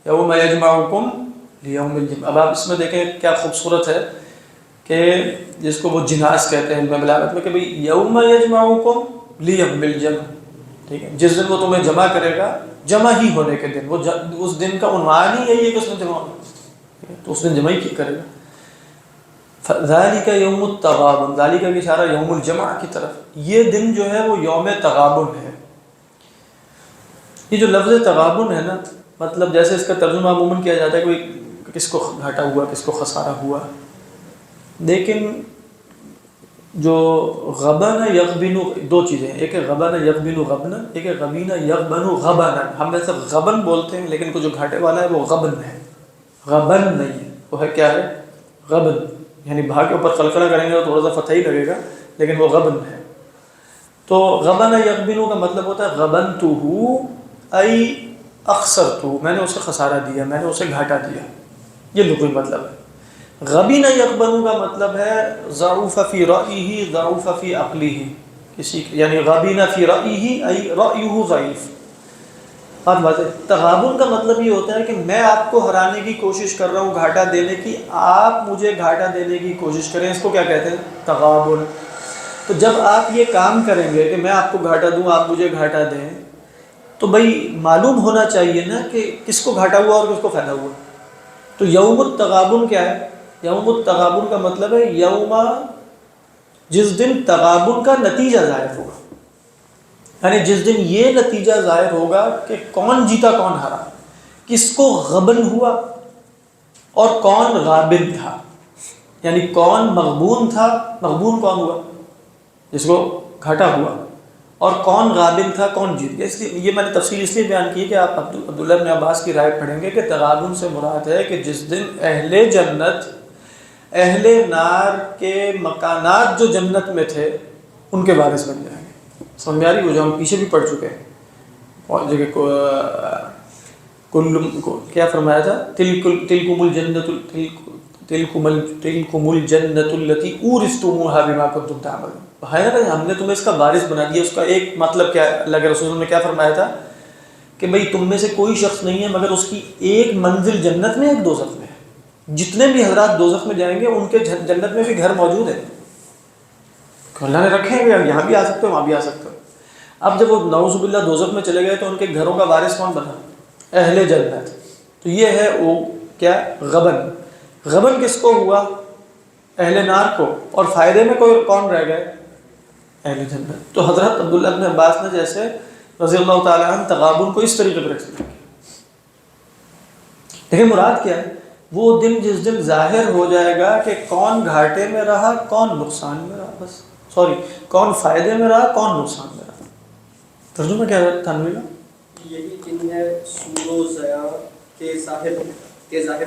یوم یجمعکم لیوم الجمع. اب آپ اس میں دیکھیں کیا خوبصورت ہے کہ جس کو وہ جناس کہتے ہیں علم بلاغت میں, کہ بھئی یوم یجمعکم لیوم الجمع. ٹھیک ہے, جس دن وہ تمہیں جمع کرے گا, جمع ہی ہونے کے دن, وہ اس دن کا عنوان ہی یہی ہے کہ اس میں جمع ہونا, تو اس دن جمع ہی کرے گا. ذالک یوم التغابن. ذالک کا اشارہ یوم الجمع کی طرف. یہ دن جو ہے وہ یوم تغابن ہے. یہ جو لفظ تغابن ہے نا, مطلب جیسے اس کا ترجمہ عموماً کیا جاتا ہے کہ کس کو گھاٹا ہوا, کس کو خسارہ ہوا, لیکن جو غبن یغبن, دو چیزیں ہیں, ایک ہے غبن یغبن غبنا, ایک ہے غبین یغبن غبنا. ہم ویسے غبن بولتے ہیں, لیکن کو جو گھاٹے والا ہے وہ غبن ہے, غبن نہیں ہے. وہ ہے کیا ہے؟ غبن. یعنی بھا کے اوپر قلقلہ کریں گے تو تھوڑا سا فتح ہی لگے گا, لیکن وہ غبن ہے. تو غبن یغبن کا مطلب ہوتا ہے غبنتہ ای اخسرتہ, میں نے اسے خسارہ دیا, میں نے اسے گھاٹا دیا. یہ لغوی مطلب ہے. غبن یغبن کا مطلب ہے ضعف فی رأیہ ضعف فی عقلہ. کسی یعنی غبن فی رأیہ ای رأیہ ضعیف. بات ہے. تغابن کا مطلب یہ ہوتا ہے کہ میں آپ کو ہرانے کی کوشش کر رہا ہوں, گھاٹا دینے کی, آپ مجھے گھاٹا دینے کی کوشش کریں. اس کو کیا کہتے ہیں؟ تغابن. تو جب آپ یہ کام کریں گے کہ میں آپ کو گھاٹا دوں, آپ مجھے گھاٹا دیں, تو بھائی معلوم ہونا چاہیے نا کہ کس کو گھاٹا ہوا اور کس کو فائدہ ہوا. تو یوم التغابن کیا ہے؟ یوم التغابن کا مطلب ہے یوم, جس دن تغابن کا نتیجہ ظاہر ہوگا. یعنی جس دن یہ نتیجہ ظاہر ہوگا کہ کون جیتا کون ہارا, کس کو غبن ہوا اور کون غابن تھا. یعنی کون مغبون تھا, مغبون کون ہوا جس کو گھاٹا ہوا, اور کون غابن تھا, کون جیت گیا. اس لیے یہ میں نے تفصیل اس لیے بیان کی کہ آپ عبداللہ بن عباس کی رائے پڑھیں گے کہ تغابن سے مراد ہے کہ جس دن اہل جنت اہل نار کے مکانات جو جنت میں تھے ان کے وارث بن جائیں گے. سمجھ میں آ رہی؟ وہ جو ہم پیچھے بھی پڑھ چکے ہیں, اور جگہ کو کیا فرمایا تھا, تلکم الجنۃ التی اورثتموها بما کنتم تعملون. ہے نا, ہم نے تمہیں اس کا وارث بنا دیا. اس کا ایک مطلب کیا ہے, اللہ کے رسول نے کیا فرمایا تھا کہ بھئی تم میں سے کوئی شخص نہیں ہے مگر اس کی ایک منزل جنت میں, ایک دوزخ میں ہے. جتنے بھی حضرات دوزخ میں جائیں گے ان کے جنت میں بھی گھر موجود ہے. تو اللہ نے رکھے ہیں کہ یہاں بھی آ سکتے ہو وہاں بھی آ سکتے ہو. اب جب وہ نعوذ باللہ دوزخ میں چلے گئے تو ان کے گھروں کا وارث کون بنا؟ اہل جنت. تو یہ ہے وہ کیا غبن. غبن کس کو ہوا؟ اہل نار کو. اور فائدے میں کون رہ گئے؟ اہل جنت. تو حضرت عبداللہ بن عباس نے جیسے رضی اللہ تعالیٰ عنہ تغابن کو اس طریقے پر ایکسپلین کیا. لیکن مراد کیا ہے؟ وہ دن جس دن ظاہر ہو جائے گا کہ کون گھاٹے میں رہا کون نقصان میں رہا. بس کون فائدے میں رہا کون نقصان میں رہا. ترجمہ کیا ہے تنویر؟ یہی جن ہے سود و زیاں کے ظاہر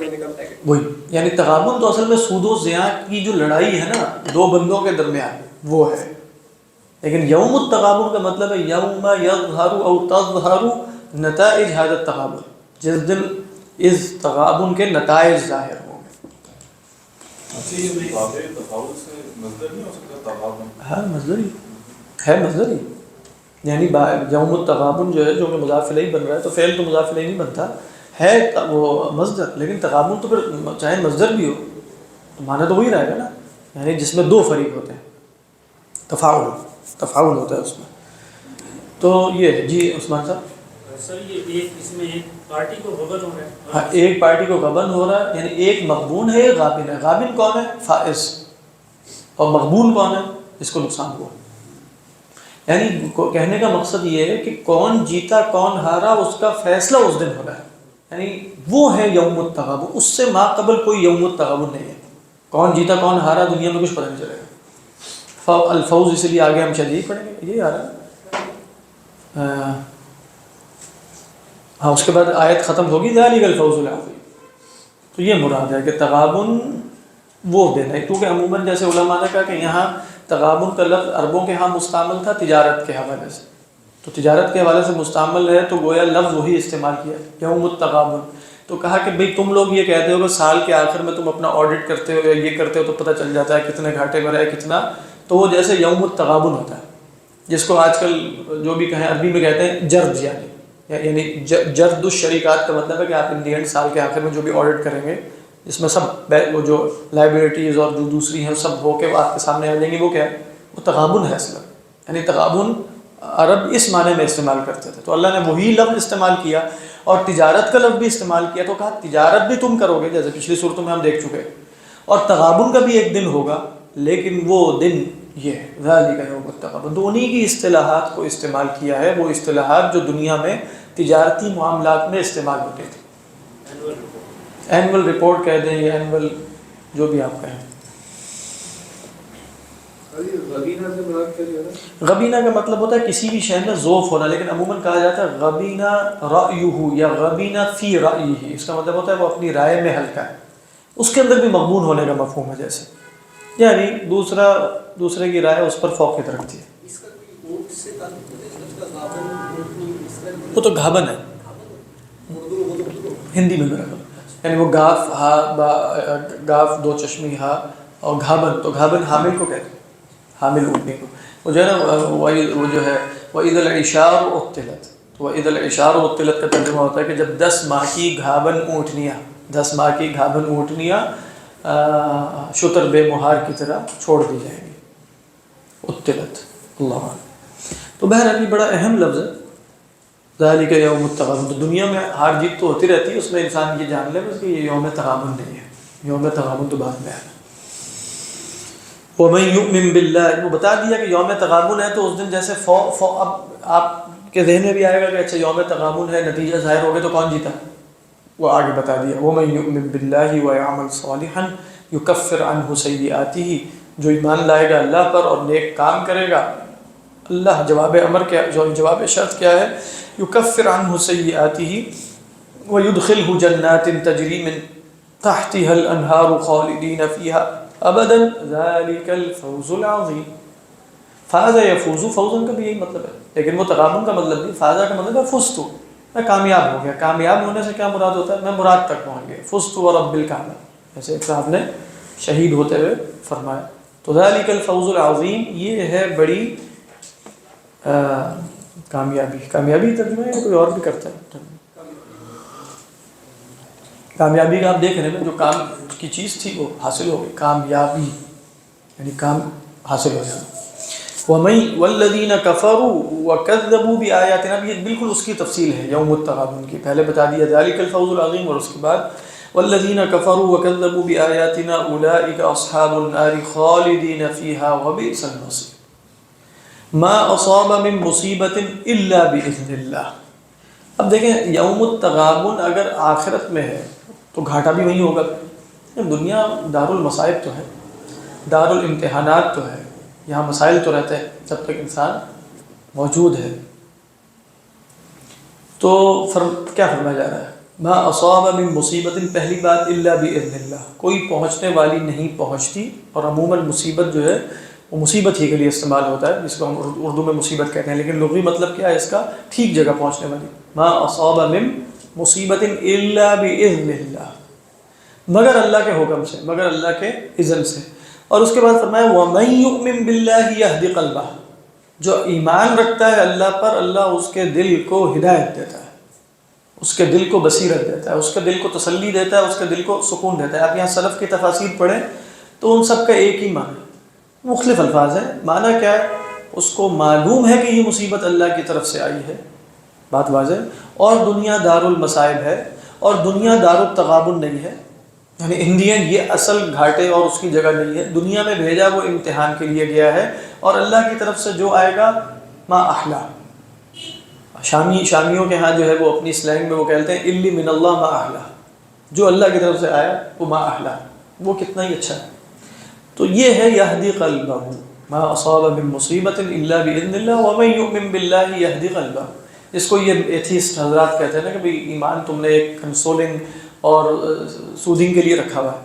ہونے کا پیکٹ. وہی یعنی تغابن تو اصل میں سود و زیاں کی جو لڑائی ہے نا دو بندوں کے درمیان وہ ہے. لیکن یوم التغابن کا مطلب ہے یوم یظہر او تظہر نتائج ھذا التغابن، جس دن اس تغابن کے نتائج ظاہر ہوں گے. اچھا یہ باب تفاوت سے مصدر نہیں ہو سکتا تغابن؟ ہاں مصدر ہی یعنی یوم التغابن جو ہے جو کہ مضاف الیہ بن رہا ہے تو فعل تو مضاف الیہ نہیں بنتا ہے وہ مصدر. لیکن تغابن تو پھر چاہے مصدر بھی ہو تو معنی تو وہی رہے گا نا، یعنی جس میں دو فریق ہوتے ہیں تفاعل ہوتا ہے اس میں. تو یہ جی عثمان صاحب. سر یہ اس میں ایک پارٹی کو غبن ہو رہا ہے. ہاں ایک پارٹی کو غبن ہو رہا ہے، یعنی ایک مغبون ہے ایک غابن ہے. غابن کون ہے؟ فائز. اور مغبون کون ہے؟ جس کو نقصان ہوا. یعنی کہنے کا مقصد یہ ہے کہ کون جیتا کون ہارا اس کا فیصلہ اس دن ہو رہا ہے. یعنی وہ ہے یوم التغابن. اس سے ما قبل کوئی یوم التغابن نہیں ہے. کون جیتا کون ہارا دنیا میں کچھ پتہ نہیں چلے گا. الفوز اس لیے آگے ہم شدید پڑھیں گے. یہ آ رہا ہے ہاں اس کے بعد آیت ختم ہوگی ذالک الفوز العظیم. تو یہ مراد ہے کہ تغابن وہ دن ہے، کیونکہ عموماً جیسے علماء نے کہا کہ یہاں تغابن کا لفظ عربوں کے ہاں مستعمل تھا تجارت کے حوالے سے. تو تجارت کے حوالے سے مستعمل ہے تو گویا لفظ وہی استعمال کیا یوم التغابن. تو کہا کہ بھئی تم لوگ یہ کہتے ہو کہ سال کے آخر میں تم اپنا آڈٹ کرتے ہو یا یہ کرتے ہو تو پتہ چل جاتا ہے کتنے گھاٹے میں رہے کتنا. تو وہ جیسے یوم التغابن ہوتا ہے جس کو آج کل جو بھی کہیں عربی میں کہتے ہیں جرد. یعنی جرد الشریکات کا مطلب ہے کہ آپ ان دی اینڈ سال کے آخر میں جو بھی آڈٹ کریں گے جس میں سب وہ جو لائبلٹیز اور جو دوسری ہیں سب ہو کے آپ کے سامنے آ جائیں گی، وہ کیا ہے؟ وہ تغابن ہے اصل. یعنی تغابن عرب اس معنی میں استعمال کرتے تھے. تو اللہ نے وہی لفظ استعمال کیا اور تجارت کا لفظ بھی استعمال کیا. تو کہا تجارت بھی تم کرو گے جیسے پچھلی صورتوں میں ہم دیکھ چکے، اور تغابن کا بھی ایک دن ہوگا، لیکن وہ دن یہ ہے ذالک یوم التغابن. تو انہی کی اصطلاحات کو استعمال کیا ہے، وہ اصطلاحات جو دنیا میں تجارتی معاملات میں استعمال ہوتے تھے. اینول رپورٹ کہہ دیں یا اینول جو بھی آپ کہیں. غبینہ سے مراد کیا ہے؟ غبینہ کا مطلب ہوتا ہے کسی بھی شے میں ذوف ہونا، لیکن عموماً کہا جاتا ہے غبینہ رأیہ یا غبینہ فی رأیہ. اس کا مطلب ہوتا ہے وہ اپنی رائے میں ہلکا ہے. اس کے اندر بھی مغبون ہونے کا مفہوم ہے، جیسے یعنی دوسرے کی رائے اس پر فوقیت رکھتی ہے. اس کا کوئی اونٹ سے تعلق ہے؟ اس کا غابن اونٹنی اس کا وہ تو گھابن ہے اردو ہندی میں میرا خیال. یعنی وہ گاف دو چشمی ہا اور گھابن. تو گھابن حامل کو کہتے ہیں، حامل اونٹنی کو. وہ جو ہے نا وہ جو ہے وَإِذَا الْعِشَارُ عُطِّلَتْ. تو وَإِذَا الْعِشَارُ عُطِّلَتْ کا ترجمہ ہوتا ہے کہ جب 10 ماہ کی گھابن اونٹنیاں شتر بے مہار کی طرح چھوڑ دی جائیں گی. عُطِّلَتْ. اللہ. تو بہرحال یہ بڑا اہم لفظ ہے ذالک یوم التغابن. تو دنیا میں ہار جیت تو ہوتی رہتی ہے، اس میں انسان یہ جان لے بس کہ یہ یوم تغابن نہیں ہے. یوم تغابن تو بعد میں ہے. وَمَن يُؤْمِن بِاللَّهِ. وہ بتا دیا کہ یوم تغابن ہے تو اس دن جیسے اب آپ کے ذہن میں بھی آئے گا کہ اچھا یوم تغابن ہے، نتیجہ ظاہر ہو گیا تو کون جیتا؟ وہ آگے بتا دیا وَمَن يُؤْمِن بِاللَّهِ وَيَعْمَلْ صَالِحًا يُكَفِّرْ عَنْهُ سَيِّئَاتِهِ. جو ایمان لائے گا اللہ پر اور نیک کام کرے گا. اللہ جواب امر کیا، جواب شرط کیا ہے؟ يُكَفِّرْ عَنْهُ سَيِّئَاتِهِ وَيُدْخِلْهُ جَنَّاتٍ تَجْرِي مِن تَحْتِهَا الْأَنْهَارُ خَالِدِينَ فِيهَا ابداً ذالک الفوز العظیم. فاز یفوز، فوزن کا بھی یہی مطلب ہے، لیکن وہ تغابن کا مطلب نہیں. فازہ کا مطلب ہے فزت، میں کامیاب ہو گیا. کامیاب ہونے سے کیا مراد ہوتا ہے؟ میں مراد تک پہنچ گیا. فزت ورب الکعبہ، جیسے ایک صاحب نے شہید ہوتے ہوئے فرمایا. تو ذالک الفوز العظیم یہ ہے بڑی کامیابی ترجمہ ہے، کوئی اور بھی کرتا ہے کامیابی کا. آپ دیکھ رہے ہیں جو کام کی چیز تھی وہ حاصل ہو گئی. کامیابی یعنی کام حاصل ہو جانا. والذین کفروا وکذبوا بآیاتنا، یہ بالکل اس کی تفصیل ہے یوم التغابن کی. پہلے بتا دیا ذالک الفوز العظیم، اور اس کے بعد والذین کفروا وکذبوا بآیاتنا اولئک اصحاب النار خالدین فیہا وبئس المصیر. ما اصاب من مصیبت الا باذن اللہ. اب دیکھیں یوم التغابن اگر آخرت میں ہے تو گھاٹا بھی وہیں ہوگا. دنیا دار المصائب تو ہے، دار الامتحانات تو ہے، یہاں مسائل تو رہتے ہیں جب تک انسان موجود ہے. تو کیا فرمایا جا رہا ہے؟ ما اصاب من مصیبت، پہلی بات الا باذن اللہ، کوئی پہنچنے والی نہیں پہنچتی. اور عموماً مصیبت جو ہے وہ مصیبت ہی کے لیے استعمال ہوتا ہے، جس کو ہم اردو میں مصیبت کہتے ہیں، لیکن لغوی مطلب کیا ہے اس کا؟ ٹھیک جگہ پہنچنے والی. ما اصاب من مصیبت الا باذن اللہ، مگر اللہ کے حکم سے، مگر اللہ کے اذن سے. اور اس کے بعد فرمایا وَمَن يُؤْمِن بِاللَّهِ يَهْدِ قَلْبَهُ، جو ایمان رکھتا ہے اللہ پر، اللہ اس کے دل کو ہدایت دیتا ہے، اس کے دل کو بصیرت دیتا ہے، اس کے دل کو تسلی دیتا ہے، اس کے دل کو سکون دیتا ہے. آپ یہاں سلف کی تفاسیر پڑھیں تو ان سب کا ایک ہی معنی، مختلف الفاظ ہیں. معنی کیا ہے؟ اس کو معلوم ہے کہ یہ مصیبت اللہ کی طرف سے آئی ہے، بات واضح، اور دنیا دار المصائب ہے اور دنیا دار التغابن نہیں ہے. یعنی انڈین یہ اصل گھاٹے اور اس کی جگہ نہیں ہے. دنیا میں بھیجا وہ امتحان کے لیے گیا ہے، اور اللہ کی طرف سے جو آئے گا ما احلا. شامیوں کے ہاں جو ہے وہ اپنی سلینگ میں وہ کہتے ہیں الی من اللہ ما احلا، جو اللہ کی طرف سے آیا وہ ما احلا، وہ کتنا ہی اچھا ہے. تو یہ ہے یہدی قلبہ، ما اصاب من مصیبت الا باذن اللہ ومن یؤمن باللہ یہدی قلبہ. اس کو یہ ایتھیسٹ حضرات کہتے ہیں نا کہ بھئی ایمان تم نے ایک کنسولنگ اور سوزنگ کے لیے رکھا ہوا ہے.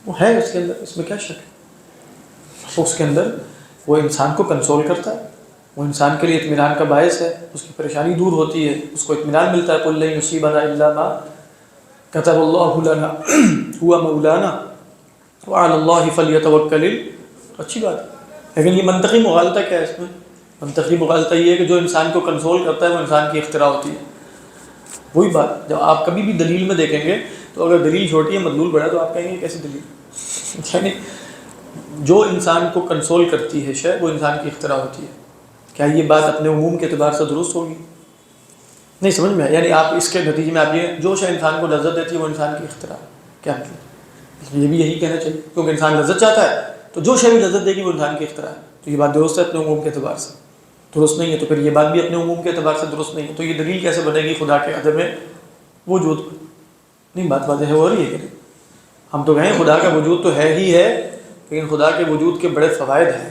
وہ ہے اس کے اندر، اس میں کیا شک ہے؟ اس کے اندر وہ انسان کو کنسول کرتا ہے، وہ انسان کے لیے اطمینان کا باعث ہے، اس کی پریشانی دور ہوتی ہے، اس کو اطمینان ملتا ہے. قُل لَن يُصِيبَنَا إِلَّا مَا كَتَبَ اللَّهُ لَنَا هُوَ مَوْلَانَا وَعَلَى اللَّهِ فَلْيَتَوَكَّلِ. اچھی بات ہے، لیکن یہ منطقی مغالطہ کیا ہے اس میں؟ منطقی مغالطہ یہ ہے کہ جو انسان کو کنسول کرتا ہے وہ انسان کی اختراع ہوتی ہے. وہی بات، جب آپ کبھی بھی دلیل میں دیکھیں گے تو اگر دلیل چھوٹی ہے مدلول بڑا تو آپ کہیں گے کیسی دلیل؟ یعنی جو انسان کو کنسول کرتی ہے شے وہ انسان کی اختراع ہوتی ہے. کیا یہ بات اپنے عموم کے اعتبار سے درست ہوگی؟ نہیں سمجھ میں. یعنی آپ اس کے نتیجے میں آپ یہ جو شے انسان کو لذت دیتی ہے وہ انسان کی اختراع ہے. کیا مطلب؟ یہ بھی یہی کہنا چاہیے، کیونکہ انسان لذت چاہتا ہے تو جو شے بھی لذت دے گی وہ انسان کی اختراع ہے. تو یہ بات درست ہے اپنے عموم کے اعتبار سے، درست نہیں ہے تو پھر یہ بات بھی اپنے عموم کے اعتبار سے درست نہیں ہے. تو یہ دلیل کیسے بنے گی خدا کے عدم وجود؟ نہیں، بات واضح ہے. ہو رہی ہے کہ نہیں؟ ہم تو کہیں خدا کا وجود تو ہے ہی ہے، لیکن خدا کے وجود کے بڑے فوائد ہیں.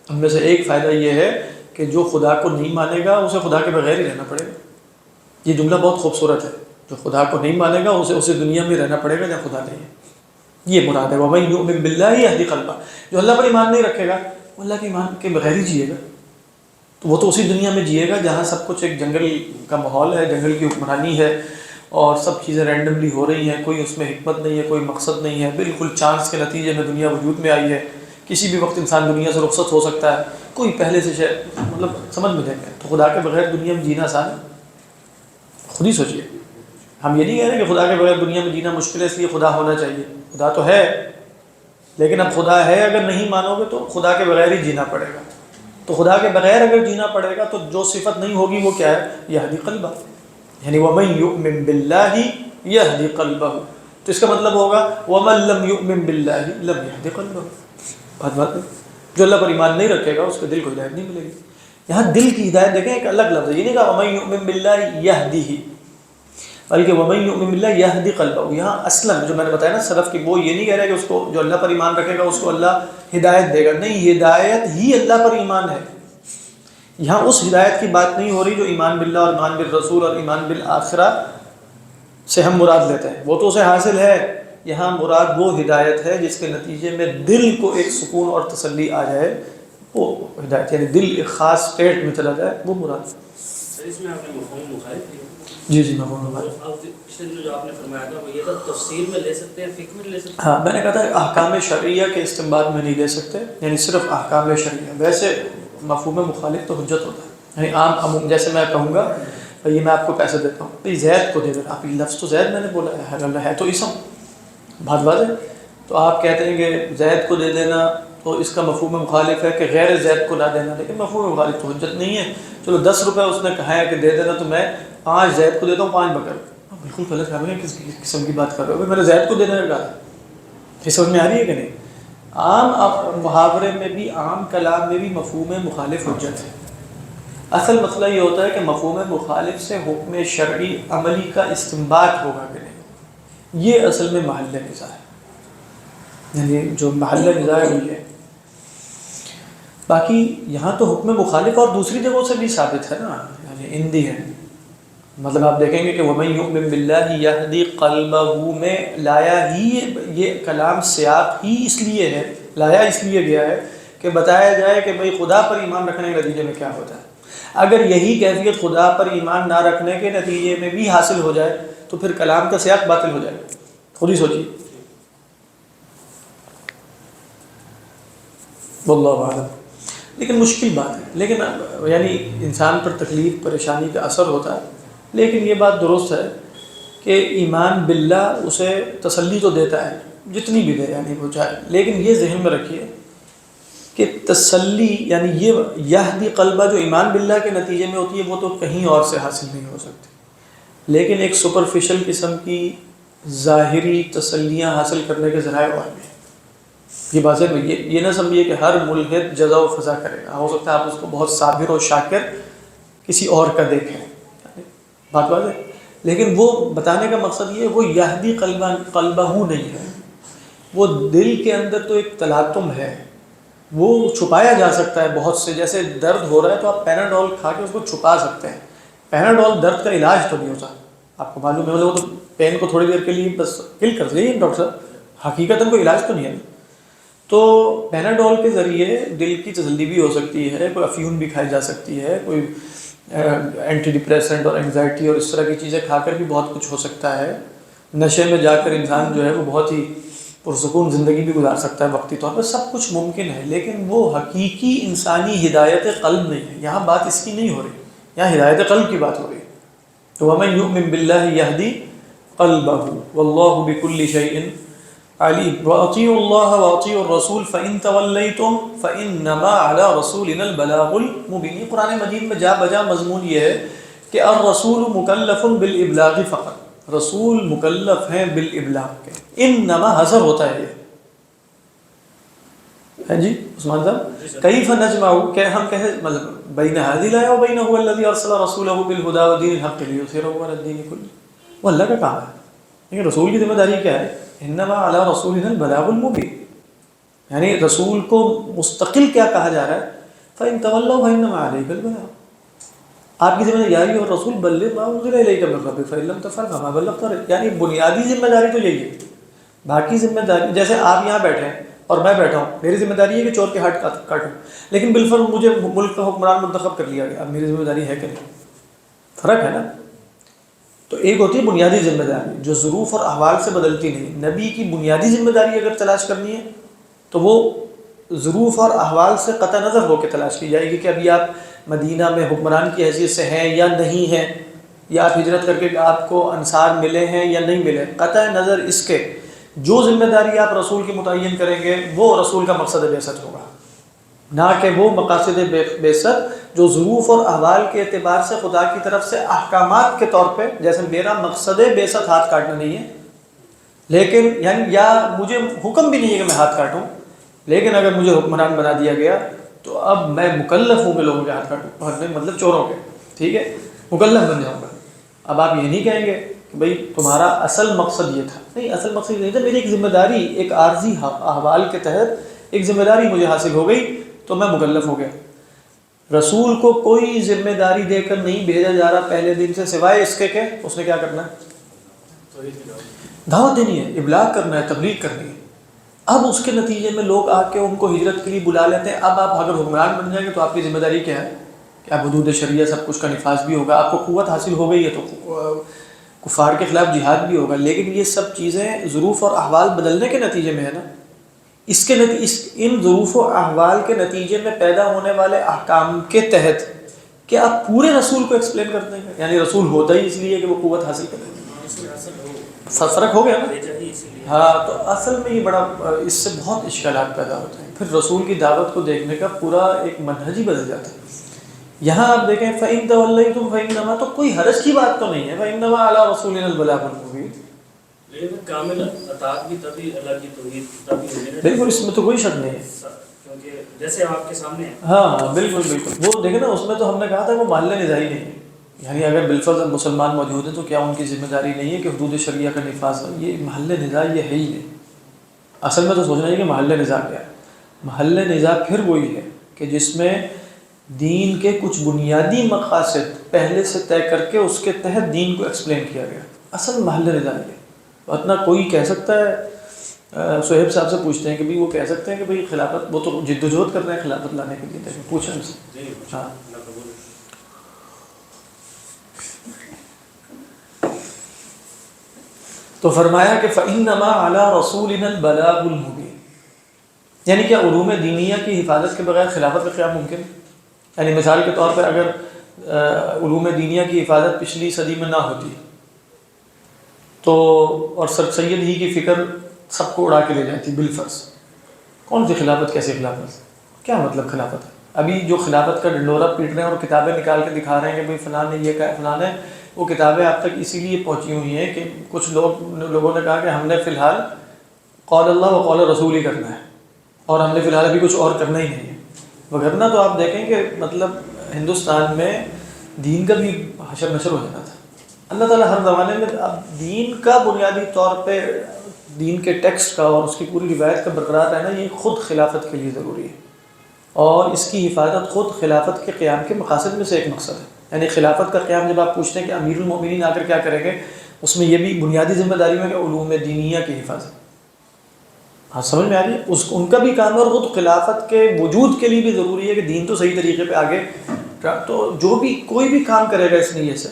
ان میں سے ایک فائدہ یہ ہے کہ جو خدا کو نہیں مانے گا اسے خدا کے بغیر ہی رہنا پڑے گا. یہ جملہ بہت خوبصورت ہے. جو خدا کو نہیں مانے گا اسے دنیا میں رہنا پڑے گا جہاں خدا نہیں ہے. یہ مراد ہے وَمَن يُؤْمِن بِاللَّهِ يَهْدِ قَلْبَهُ. جو اللہ پر ایمان نہیں رکھے گا وہ اللہ کے ایمان کے بغیر ہی جیے گا. تو وہ تو اسی دنیا میں جیے گا جہاں سب کچھ ایک جنگل کا ماحول ہے، جنگل کی حکمرانی ہے، اور سب چیزیں رینڈملی ہو رہی ہیں، کوئی اس میں حکمت نہیں ہے، کوئی مقصد نہیں ہے، بالکل چانس کے نتیجے میں دنیا وجود میں آئی ہے. کسی بھی وقت انسان دنیا سے رخصت ہو سکتا ہے، کوئی پہلے سے مطلب سمجھ میں دیں گے. تو خدا کے بغیر دنیا میں جینا آسان ہے؟ خود ہی سوچیے. ہم یہ نہیں کہہ رہے کہ خدا کے بغیر دنیا میں جینا مشکل ہے اس لیے خدا ہونا چاہیے. خدا تو ہے، لیکن اب خدا ہے اگر نہیں مانو گے تو خدا کے بغیر ہی جینا پڑے گا. تو خدا کے بغیر اگر جینا پڑے گا تو جو صفت نہیں ہوگی وہ کیا ہے؟ یہدی قلبہ. یعنی وَمَن يُؤْمِن بِاللَّهِ يَهْدِ قَلْبَهُ. تو اس کا مطلب ہوگا وَمَن لَمْ يُؤْمِن بِاللَّهِ لَمْ يَهْدِ قَلْبَهُ. بات جو اللہ پر ایمان نہیں رکھے گا اس کے دل کو ہدایت نہیں ملے گی. یہاں دل کی ہدایت دیکھیں ایک الگ لفظ ہے. یہ نہیں کہا وَمَن يُؤْمِن بِاللَّهِ يَهْدِهِ، بلکہ وَمَن يُؤْمِن بِاللَّهِ يَهْدِ قَلْبَهُ. یہاں اصلا جو میں نے بتایا نا سلف کی، وہ یہ نہیں کہہ رہے کہ اس کو جو اللہ پر ایمان رکھے گا اس کو اللہ ہدایت دے گا. نہیں، ہدایت ہی اللہ پر ایمان ہے. یہاں اس ہدایت کی بات نہیں ہو رہی جو ایمان باللہ اور ایمان بالرسول اور ایمان بالآخرہ سے ہم مراد لیتے ہیں، وہ تو اسے حاصل ہے. یہاں مراد وہ ہدایت ہے جس کے نتیجے میں دل کو ایک سکون اور تسلی آ جائے، وہ ہدایت، یعنی دل ایک خاص اسٹیٹ میں چلا جائے، وہ مراد. سر اس میں آپ نے مفہوم مخالف کیا. جی مفہوم مخالف. پچھلے دن جو آپ نے فرمایا تھا وہ یہ تھا تفسیر میں لے سکتے ہیں، فقہ میں لے سکتے ہیں. ہاں، میں نے کہا تھا احکام شرعیہ کے استنباط میں نہیں لے سکتے، یعنی صرف احکام شرعیہ. ویسے مفہوم مخالف تو حجت ہوتا ہے. یعنی عام جیسے میں کہوں گا یہ میں آپ کو پیسے دیتا ہوں، بھائی زید کو دے دینا. آپ لفظ تو زید میں نے بولا ہے تو اسم، بات بات ہے. تو آپ کہتے ہیں کہ زید کو دے دینا تو اس کا مفہوم مخالف ہے کہ غیر زید کو نہ دینا، لیکن مفہوم مخالف تو حجت نہیں ہے. چلو 10 روپے اس نے کہا ہے کہ دے دینا تو میں 5 زید کو دیتا ہوں 5 بکر. بالکل غلط ہے، کس قسم کی بات کر رہے ہو؟ میں نے زید کو دینے کا کہا. یہ سمجھ میں آ رہی ہے کہ نہیں؟ عام محاورے میں بھی، عام کلام میں بھی مفہوم مخالف حجت ہے. اصل مسئلہ یہ ہوتا ہے کہ مفہوم مخالف سے حکم شرعی عملی کا استنباط ہوگا کہ نہیں، یہ اصل میں محل نزاع ہے. یعنی جو محل نزاع ہے یہ ہے. باقی یہاں تو حکم مخالف اور دوسری جگہوں سے بھی ثابت ہے نا، یعنی اندی ہے. مطلب آپ دیکھیں گے کہ وَمَن يُؤْمِن بِاللَّهِ يَهْدِ قَلْبَهُ میں لایا ہی یہ کلام سیاق ہی اس لیے ہے، لایا اس لیے گیا ہے کہ بتایا جائے کہ بھئی خدا پر ایمان رکھنے کے نتیجے میں کیا ہوتا ہے. اگر یہی کیفیت خدا پر ایمان نہ رکھنے کے نتیجے میں بھی حاصل ہو جائے تو پھر کلام کا سیاق باطل ہو جائے گا. خود ہی سوچیے. واللہ اعلم. لیکن مشکل بات ہے، لیکن یعنی انسان پر تکلیف پریشانی کا اثر ہوتا ہے. لیکن یہ بات درست ہے کہ ایمان باللہ اسے تسلی تو دیتا ہے جتنی بھی دے، یعنی وہ چاہے. لیکن یہ ذہن میں رکھیے کہ تسلی یعنی یہ یہدی قلبہ جو ایمان باللہ کے نتیجے میں ہوتی ہے وہ تو کہیں اور سے حاصل نہیں ہو سکتی. لیکن ایک سپرفیشل قسم کی ظاہری تسلیاں حاصل کرنے کے ذرائع اور بھی. یہ بات ہے، یہ نہ سمجھیے کہ ہر ملحد جزا و فضا کرے گا. ہو سکتا ہے آپ اس کو بہت صابر و شاکر کسی اور کا دیکھیں، بات ہے. لیکن وہ بتانے کا مقصد یہ وہ یہدی قلبہ نہیں ہے. وہ دل کے اندر تو ایک تلاطم ہے، وہ چھپایا جا سکتا ہے بہت سے. جیسے درد ہو رہا ہے تو آپ پیناڈول کھا کے اس کو چھپا سکتے ہیں. پیناڈول درد کا علاج تو نہیں ہوتا، آپ کو معلوم ہے. وہ تو پین کو تھوڑی دیر کے لیے بس کل کر دیں ڈاکٹر صاحب، حقیقتاً کوئی علاج تو نہیں ہے. تو پیناڈول کے ذریعے دل کی تسلی بھی ہو سکتی ہے، کوئی افیون بھی کھائی جا سکتی ہے، کوئی اینٹی ڈپریسنٹ اور انگزائٹی اور اس طرح کی چیزیں کھا کر بھی بہت کچھ ہو سکتا ہے. نشے میں جا کر انسان جو ہے وہ بہت ہی پرسکون زندگی بھی گزار سکتا ہے وقتی طور پر. سب کچھ ممکن ہے، لیکن وہ حقیقی انسانی ہدایت قلب نہیں ہے. یہاں بات اس کی نہیں ہو رہی، یہاں ہدایت قلب کی بات ہو رہی ہے. تو وَمَن يُؤْمِن بِاللَّهِ يَهْدِ قَلْبَهُ وَاللَّهُ بِكُلِّ شَيْءٍ علیم. وَأَطِيعُوا اللَّهَ وَأَطِيعُوا الرَّسُولَ فَإِن تَوَلَّيْتُمْ فَإِنَّمَا عَلَى رَسُولِنَا الْبَلَاغُ الْمُبِينُ. قرآن مجید میں جا بجا مضمون یہ ہے کہ الرسول مکلف بالابلاغ فقط، رسول مکلف ہیں بالابلاغ کے. انما حضر ہوتا ہے یہ ہے جی عثمان صاحب. کیف نجمع کہ ہم کہے مطلب بین هذه الآية وبين هو الذي ارسل رسوله بالهدى ودين الحق ليظهره على الدين كله. وہ اللہ کا کام ہے. لیکن رسول کی ذمہ داری کیا ہے؟ انما علی رسولنا البلاغ المبین. یعنی رسول کو مستقل کیا کہا جا رہا ہے؟ فإن تولوا فإنما عليك البلاغ. آپ کی ذمہ داری یہی اور رسول بلغ ما انزل الیک من ربک فإن لم تفعل فما بلغت رسالته. یعنی بنیادی ذمہ داری تو یہی ہے. باقی ذمہ داری جیسے آپ یہاں بیٹھے ہیں اور میں بیٹھا ہوں، میری ذمہ داری ہے کہ چور کے ہاتھ کاٹوں، لیکن بالفرض مجھے ملک کا حکمران منتخب کر لیا گیا. اب میری ذمہ داری ہے کہ نہیں؟ فرق ہے نا. تو ایک ہوتی ہے بنیادی ذمہ داری جو ظروف اور احوال سے بدلتی نہیں. نبی کی بنیادی ذمہ داری اگر تلاش کرنی ہے تو وہ ظروف اور احوال سے قطع نظر ہو کے تلاش کی جائے گی کہ ابھی آپ مدینہ میں حکمران کی حیثیت سے ہیں یا نہیں ہیں، یا آپ ہجرت کر کے آپ کو انصار ملے ہیں یا نہیں ملے. قطع نظر اس کے جو ذمہ داری آپ رسول کی متعین کریں گے وہ رسول کا مقصد بعثت ہوگا، نہ کہ وہ مقاصد بعثت جو ظروف اور احوال کے اعتبار سے خدا کی طرف سے احکامات کے طور پہ. جیسے میرا مقصد بعثت ہاتھ کاٹنا نہیں ہے، لیکن یعنی یا مجھے حکم بھی نہیں ہے کہ میں ہاتھ کاٹوں، لیکن اگر مجھے حکمران بنا دیا گیا تو اب میں مکلف ہوں کہ لوگوں کے ہاتھ کاٹوں، مطلب چوروں کے. ٹھیک ہے، مکلف بن جاؤں گا. اب آپ یہ نہیں کہیں گے کہ بھئی تمہارا اصل مقصد یہ تھا. نہیں، اصل مقصد یہ نہیں تھا. میری ایک ذمہ داری ایک عارضی احوال کے تحت ایک ذمہ داری مجھے حاصل ہو گئی تو میں مکلف ہو گیا. رسول کو کوئی ذمہ داری دے کر نہیں بھیجا جا رہا پہلے دن سے، سوائے اس کے کہ اس نے کیا کرنا ہے؟ دعوت دینی ہے، ابلاغ کرنا ہے، تبلیغ کرنی ہے. اب اس کے نتیجے میں لوگ آ کے ان کو ہجرت کے لیے بلا لیتے ہیں. اب آپ اگر حکمران بن جائیں گے تو آپ کی ذمہ داری کیا ہے کہ آپ حدود شریعہ سب کچھ کا نفاذ بھی ہوگا. آپ کو قوت حاصل ہو گئی ہے تو کفار کے خلاف جہاد بھی ہوگا. لیکن یہ سب چیزیں ظروف اور احوال بدلنے کے نتیجے میں ہے نا. ان ظروف و احوال کے نتیجے میں پیدا ہونے والے احکام کے تحت کیا آپ پورے رسول کو ایکسپلین کر دیں گے؟ یعنی رسول ہوتا ہی اس لیے کہ وہ قوت حاصل کرے. فرق ہو گیا نا. ہاں، تو اصل میں یہ بڑا اس سے بہت اشکالات پیدا ہوتے ہیں. پھر رسول کی دعوت کو دیکھنے کا پورا ایک منہج ہی بدل جاتا ہے۔ یہاں آپ دیکھیں فَإِن تَوَلَّيْتُمْ فَإِنَّمَا، تو کوئی حرج کی بات تو نہیں ہے، فَإِنَّمَا عَلَىٰ رَسُولِنَا الْبَلَاغُ الْمُبِينُ، لیکن کامل اطاعت بھی تبھی اللہ کی توحید تبھی ہوگی نا، بالکل اس میں تو کوئی شک نہیں ہے، کیونکہ جیسے آپ کے سامنے ہے۔ ہاں بالکل بالکل، وہ دیکھیں نا اس میں تو ہم نے کہا تھا وہ محل نزاعی نہیں ہے، یعنی اگر بالفرض مسلمان موجود ہیں تو کیا ان کی ذمہ داری نہیں ہے کہ حدود شریعہ کا نفاذ ہو؟ یہ محل نزاع یہ ہے ہی نہیں، اصل میں تو سوچنا ہے کہ محل نزاع کیا ہے۔ محل نزاع پھر وہی ہے کہ جس میں دین کے کچھ بنیادی مقاصد پہلے سے طے کر کے اس کے تحت دین کو ایکسپلین کیا گیا، اصل محل نزاع یہ۔ اتنا کوئی کہہ سکتا ہے، صہیب صاحب سے پوچھتے ہیں کہ بھی وہ کہہ سکتے ہیں کہ بھئی خلافت، وہ تو جد و جہد کر رہے ہیں خلافت لانے کے لیے، پوچھیں ان سے۔ ہاں تو فرمایا کہ فَإِنَّمَا عَلَىٰ رَسُولِنَا الْبَلَاغُ الْمُبِينُ، یعنی کہ علوم دینیہ کی حفاظت کے بغیر خلافت کا قیام ممکن ہے؟ یعنی مثال کے طور پر اگر علوم دینیہ کی حفاظت پچھلی صدی میں نہ ہوتی تو، اور سر سید ہی کی فکر سب کو اڑا کے لے جاتی بالفرض، کون سی خلافت، کیسے خلافت، کیا مطلب خلافت ہے؟ ابھی جو خلافت کا ڈنڈورا پیٹ رہے ہیں اور کتابیں نکال کے دکھا رہے ہیں کہ بھئی فلاں نے یہ کہا، فلاں نے، وہ کتابیں آپ تک اسی لیے پہنچی ہوئی ہیں کہ کچھ لوگوں نے کہا کہ ہم نے فی الحال قول اللہ و قول رسول ہی کرنا ہے، اور ہم نے فی الحال ابھی کچھ اور کرنا ہی نہیں ہے۔ وگرنہ تو آپ دیکھیں کہ مطلب ہندوستان میں دین کا بھی حشر نشر ہو جانا تھا۔ اللہ تعالیٰ ہر زمانے میں اب دین کا بنیادی طور پہ دین کے ٹیکسٹ کا اور اس کی پوری روایت کا برقرار رہنا یہ خود خلافت کے لیے ضروری ہے، اور اس کی حفاظت خود خلافت کے قیام کے مقاصد میں سے ایک مقصد ہے۔ یعنی خلافت کا قیام جب آپ پوچھتے ہیں کہ امیر المومنین آ کر کیا کریں گے، اس میں یہ بھی بنیادی ذمہ داری ہے کہ علوم دینیہ کی حفاظت۔ ہاں سمجھ میں آ رہی ہے، ان کا بھی کام ہے، اور خود خلافت کے وجود کے لیے بھی ضروری ہے کہ دین تو صحیح طریقے پہ آگے، تو جو بھی کوئی بھی کام کرے گا اس نیت سے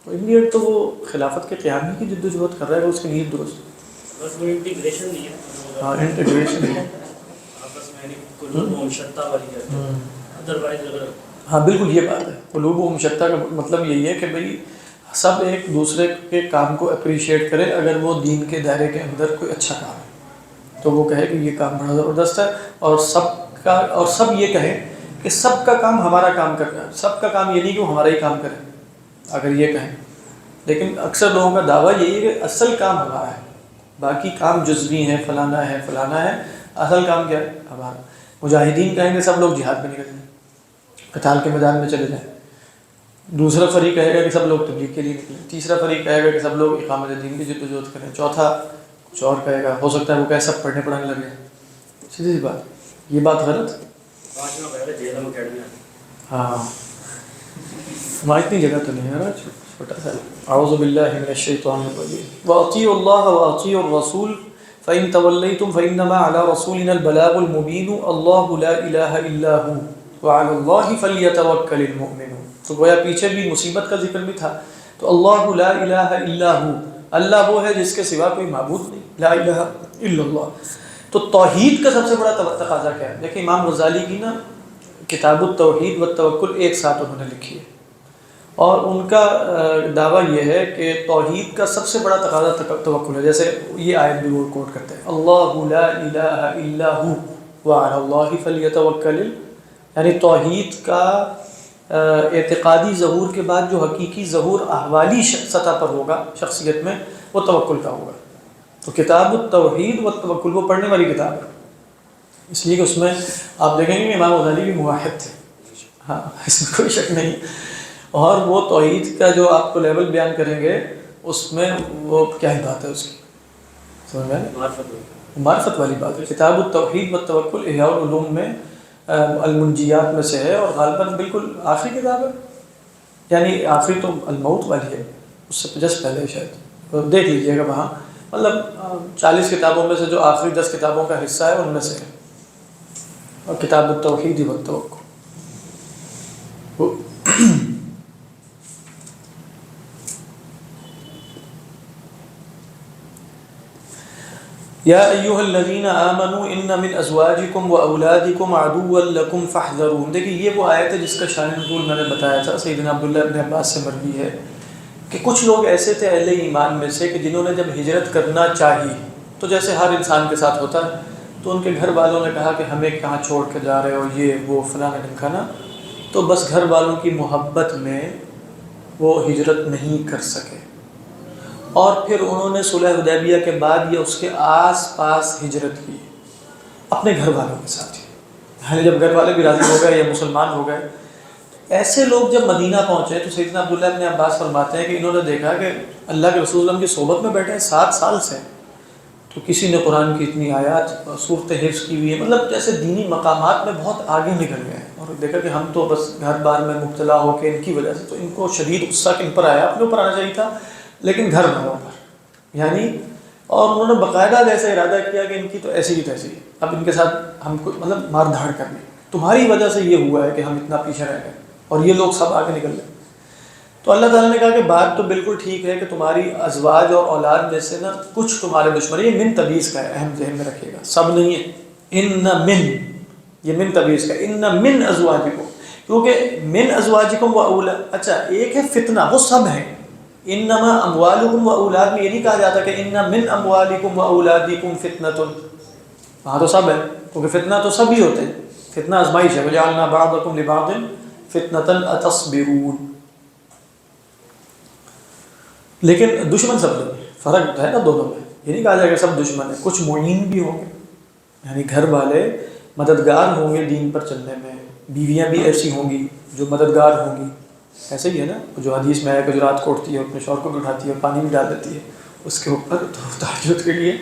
تو امیڈیٹ تو وہ خلافت کے قیام ہی کی جد و جہد کر رہا ہے، اس کی نیت درست ہے۔ بس وہ انٹیگریشن نہیں ہے، ہاں انٹیگریشن ہے، آپس میں یعنی قلوب و شتیٰ والی ہے، ادروائز اگر ہاں بالکل یہ بات ہے۔ قلوب و شتیٰ کا مطلب یہی ہے کہ بھئی سب ایک دوسرے کے کام کو اپریشیٹ کرے، اگر وہ دین کے دائرے کے اندر کوئی اچھا کام ہے تو وہ کہے کہ یہ کام بڑا زبردست ہے، اور سب یہ کہیں کہ سب کا کام ہمارا کام کرنا ہے، سب کا کام یہ نہیں کہ وہ ہمارا ہی کام کرے، اگر یہ کہیں۔ لیکن اکثر لوگوں کا دعویٰ یہی ہے کہ اصل کام ہمارا ہے، باقی کام جزوی ہیں، فلانا ہے فلانا ہے، اصل کام کیا ہے ہمارا۔ مجاہدین کہیں گے سب لوگ جہاد میں نکل جائیں، قتال کے میدان میں چلے جائیں، دوسرا فریق کہے گا کہ سب لوگ تبلیغ کے لیے نکلیں، تیسرا فریق کہے گا کہ سب لوگ اقامت دین کی جد و جہد کریں، چوتھا کچھ اور کہے گا، ہو سکتا ہے وہ کہے سب پڑھنے پڑھانے لگے۔ سیدھی سی بات، یہ بات غلط۔ پانچواں پہلے جیلم اکیڈمی، ہاں وہاں اتنی جگہ تو نہیں ہے، چھوٹا سا۔ اعوذ باللہ من الشیطان الرجیم واطیعوا اللہ واطیعوا الرسول فإن تولیتم فإنما علی رسولنا البلاغ المبین اللہ لا الہ الا هو وعلی اللہ فلیتوکل المؤمنون۔ تو گویا پیچھے بھی مصیبت کا ذکر بھی تھا، تو اللہ لا الہ الا هو، اللہ وہ ہے جس کے سوا کوئی معبود نہیں، لا الہ الا اللہ۔ تو توحید کا سب سے بڑا تقاضا کیا ہے؟ دیکھیں امام غزالی کی نا کتاب التوحید والتوکل ایک ساتھ انہوں نے لکھی ہے، اور ان کا دعویٰ یہ ہے کہ توحید کا سب سے بڑا تقاضا توکل ہے۔ جیسے یہ آیت بھی وہ کوٹ کرتے ہیں، اللہ لا الہ الا هو وعلی اللہ فلیتوکل، یعنی توحید کا اعتقادی ظہور کے بعد جو حقیقی ظہور احوالی سطح پر ہوگا شخصیت میں، وہ توکل کا ہوگا۔ تو کتاب التوحید والتوکل وہ پڑھنے والی کتاب ہے، اس لیے کہ اس میں آپ دیکھیں گے کہ امام غزالی بھی موحد تھے، ہاں اس میں کوئی شک نہیں، اور وہ توحید کا جو آپ کو لیول بیان کریں گے اس میں وہ کیا ہی بات ہے اس کی، سمجھ میں معرفت والی بات ہے۔ کتاب التوحید والتوکل احیاء العلوم میں المنجیات میں سے ہے، اور غالباً بالکل آخری کتاب ہے، یعنی آخری تو الموت والی ہے، اس سے جس پہلے شاید، دیکھ لیجئے گا وہاں، مطلب 40 کتابوں میں سے جو آخری 10 کتابوں کا حصہ ہے ان میں سے ہے، اور کتاب التوحید والتوکل۔ یا ایھا الذین آمنوا ان من ازواجکم واولادکم عدوا لکم فاحذروہم۔ دیکھیے یہ وہ آیت ہے جس کا شان نزول میں نے بتایا تھا، سیدنا عبداللہ ابن عباس سے مروی ہے کہ کچھ لوگ ایسے تھے اہل ایمان میں سے کہ جنہوں نے جب ہجرت کرنا چاہی، تو جیسے ہر انسان کے ساتھ ہوتا ہے، تو ان کے گھر والوں نے کہا کہ ہمیں کہاں چھوڑ کے جا رہے ہو، یہ وہ فلاں ڈھمکانا. تو بس گھر والوں کی محبت میں وہ ہجرت نہیں کر سکے، اور پھر انہوں نے صلح حدیبیہ کے بعد یا اس کے آس پاس ہجرت کی اپنے گھر والوں کے ساتھ. یعنی جب گھر والے بھی راضی ہو گئے یا مسلمان ہو گئے، ایسے لوگ جب مدینہ پہنچے تو سیدنا عبداللہ ابن عباس فرماتے ہیں کہ انہوں نے دیکھا کہ اللہ کے رسول اللہ کی صحبت میں بیٹھے ہیں 7 سال سے، تو کسی نے قرآن کی اتنی آیات صورت حفظ کی ہوئی ہے، مطلب جیسے دینی مقامات میں بہت آگے نکل گئے ہیں. اور دیکھا کہ ہم تو بس گھر بار میں مبتلا ہو کے ان کی وجہ سے، تو ان کو شدید غصہ ان پر آیا، اپنے اوپر آنا چاہیے تھا لیکن گھر والوں پر یعنی. اور انہوں نے باقاعدہ جیسے ارادہ کیا کہ ان کی تو ایسی ہی تیسی ہے، اب ان کے ساتھ ہم کو مطلب مار دھاڑ کرنی، تمہاری وجہ سے یہ ہوا ہے کہ ہم اتنا پیچھے رہ گئے اور یہ لوگ سب آگے نکل گئے. تو اللہ تعالیٰ نے کہا کہ بات تو بالکل ٹھیک ہے کہ تمہاری ازواج اور اولاد میں سے نا کچھ تمہارے دشمن، یہ من تبیز کا ہے، اہم ذہن میں رکھیے گا، سب نہیں ہے. ان من، یہ من تبیز کا، ان من ازواجکم، کیونکہ من ازواجکم و اولاد، اچھا ایک ہے فتنہ، وہ سب ہیں. انما اموالکم و اولاد میں یہ نہیں کہا جاتا کہ ان من اموالکم و اولادکم فتنۃ، وہاں تو سب ہے کیونکہ فتنہ تو سب ہی ہوتے ہیں، فتنہ آزمائش ہے. وجعلنا بعضکم لبعض فتنۃ اتصبرون. لیکن دشمن سب لوگ ہیں، فرق ہے نا دونوں میں، یہ نہیں کہا جائے کہ سب دشمن ہیں، کچھ معین بھی ہوں گے، یعنی گھر والے مددگار ہوں گے دین پر چلنے میں، بیویاں بھی ایسی ہوں گی جو مددگار ہوں گی. ایسے ہی ہے نا جو حدیث میں ہے کہ جو رات کو اٹھتی ہے اپنے شوہر کو بھی اٹھاتی ہے اور پانی بھی ڈال دیتی ہے اس کے اوپر تہجد کے لیے.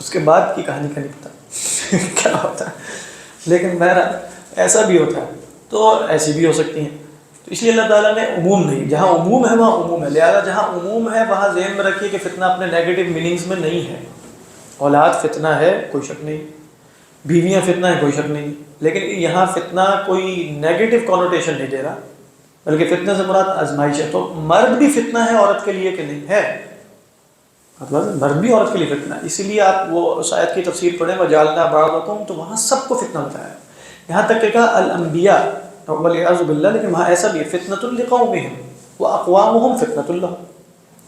اس کے بعد کی کہانی کا نہیں پتہ کیا ہوتا ہے، لیکن بہرحال ایسا بھی ہوتا ہے، تو ایسی بھی ہو سکتی ہیں. تو اس لیے اللہ تعالیٰ نے عموم نہیں، جہاں عموم ہے وہاں عموم ہے، لہٰذا جہاں عموم ہے وہاں ذہن میں رکھیے کہ فتنہ اپنے نیگیٹو میننگز میں نہیں ہے. اولاد فتنہ ہے کوئی شک نہیں، بیویاں فتنہ ہے کوئی شک نہیں، لیکن یہاں فتنہ کوئی نیگیٹو کونوٹیشن نہیں دے رہا، بلکہ فتنہ سے مراد آزمائش ہے. تو مرد بھی فتنہ ہے عورت کے لیے کہ نہیں ہے، مطلب مرد بھی عورت کے لیے فتنہ ہے. اسی لیے آپ وہ اس آیت کی تفسیر پڑھیں وجعلنا بعضکم، تو وہاں سب کو فتنہ بتایا، یہاں تک کہ کہا الانبیاء والعیاذ باللہ، لیکن وہاں ایسا بھی ہے فتنۃ لقومہم واقوامہم فتنۃ لہم،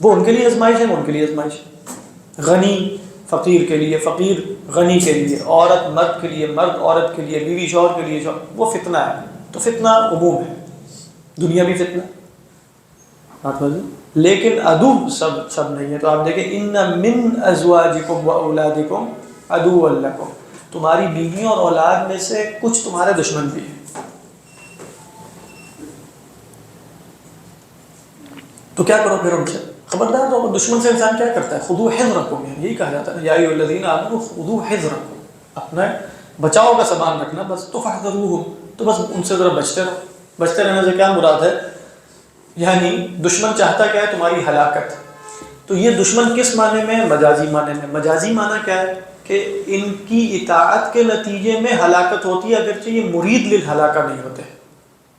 وہ ان کے لیے آزمائش ہے، وہ ان کے لیے آزمائش ہے. غنی فقیر کے لیے، فقیر غنی کے لیے، عورت مرد کے لیے، مرد عورت کے لیے، بیوی شوہر کے لیے، وہ فتنہ ہے. تو فتنہ عموم ہے، دنیا بھی فتنہ بات بازی، لیکن عدو سب نہیں ہے. تو آپ دیکھیں ان من ازواجکم و اولادکم عدو لکم، تمہاری بیویوں اور اولاد میں سے کچھ تمہارے دشمن بھی ہیں. تو کیا کرو پھر ان سے خبردار رہو. دشمن سے انسان کیا کرتا ہے؟ خذوا حذرکم، یہی کہا جاتا ہے یا ایھا الذین آمنوا خذوا حذرکم، اپنا بچاؤ کا سامان رکھنا. بس تو فاحذروہم، تو بس ان سے ذرا بچتے رہو. بچتے رہنے سے کیا مراد ہے؟ یعنی دشمن چاہتا کیا ہے؟ تمہاری ہلاکت. تو یہ دشمن کس معنی میں؟ مجازی معنی میں. مجازی معنی کیا ہے؟ کہ ان کی اطاعت کے نتیجے میں ہلاکت ہوتی ہے، اگرچہ یہ مرید للہلاکہ نہیں ہوتے.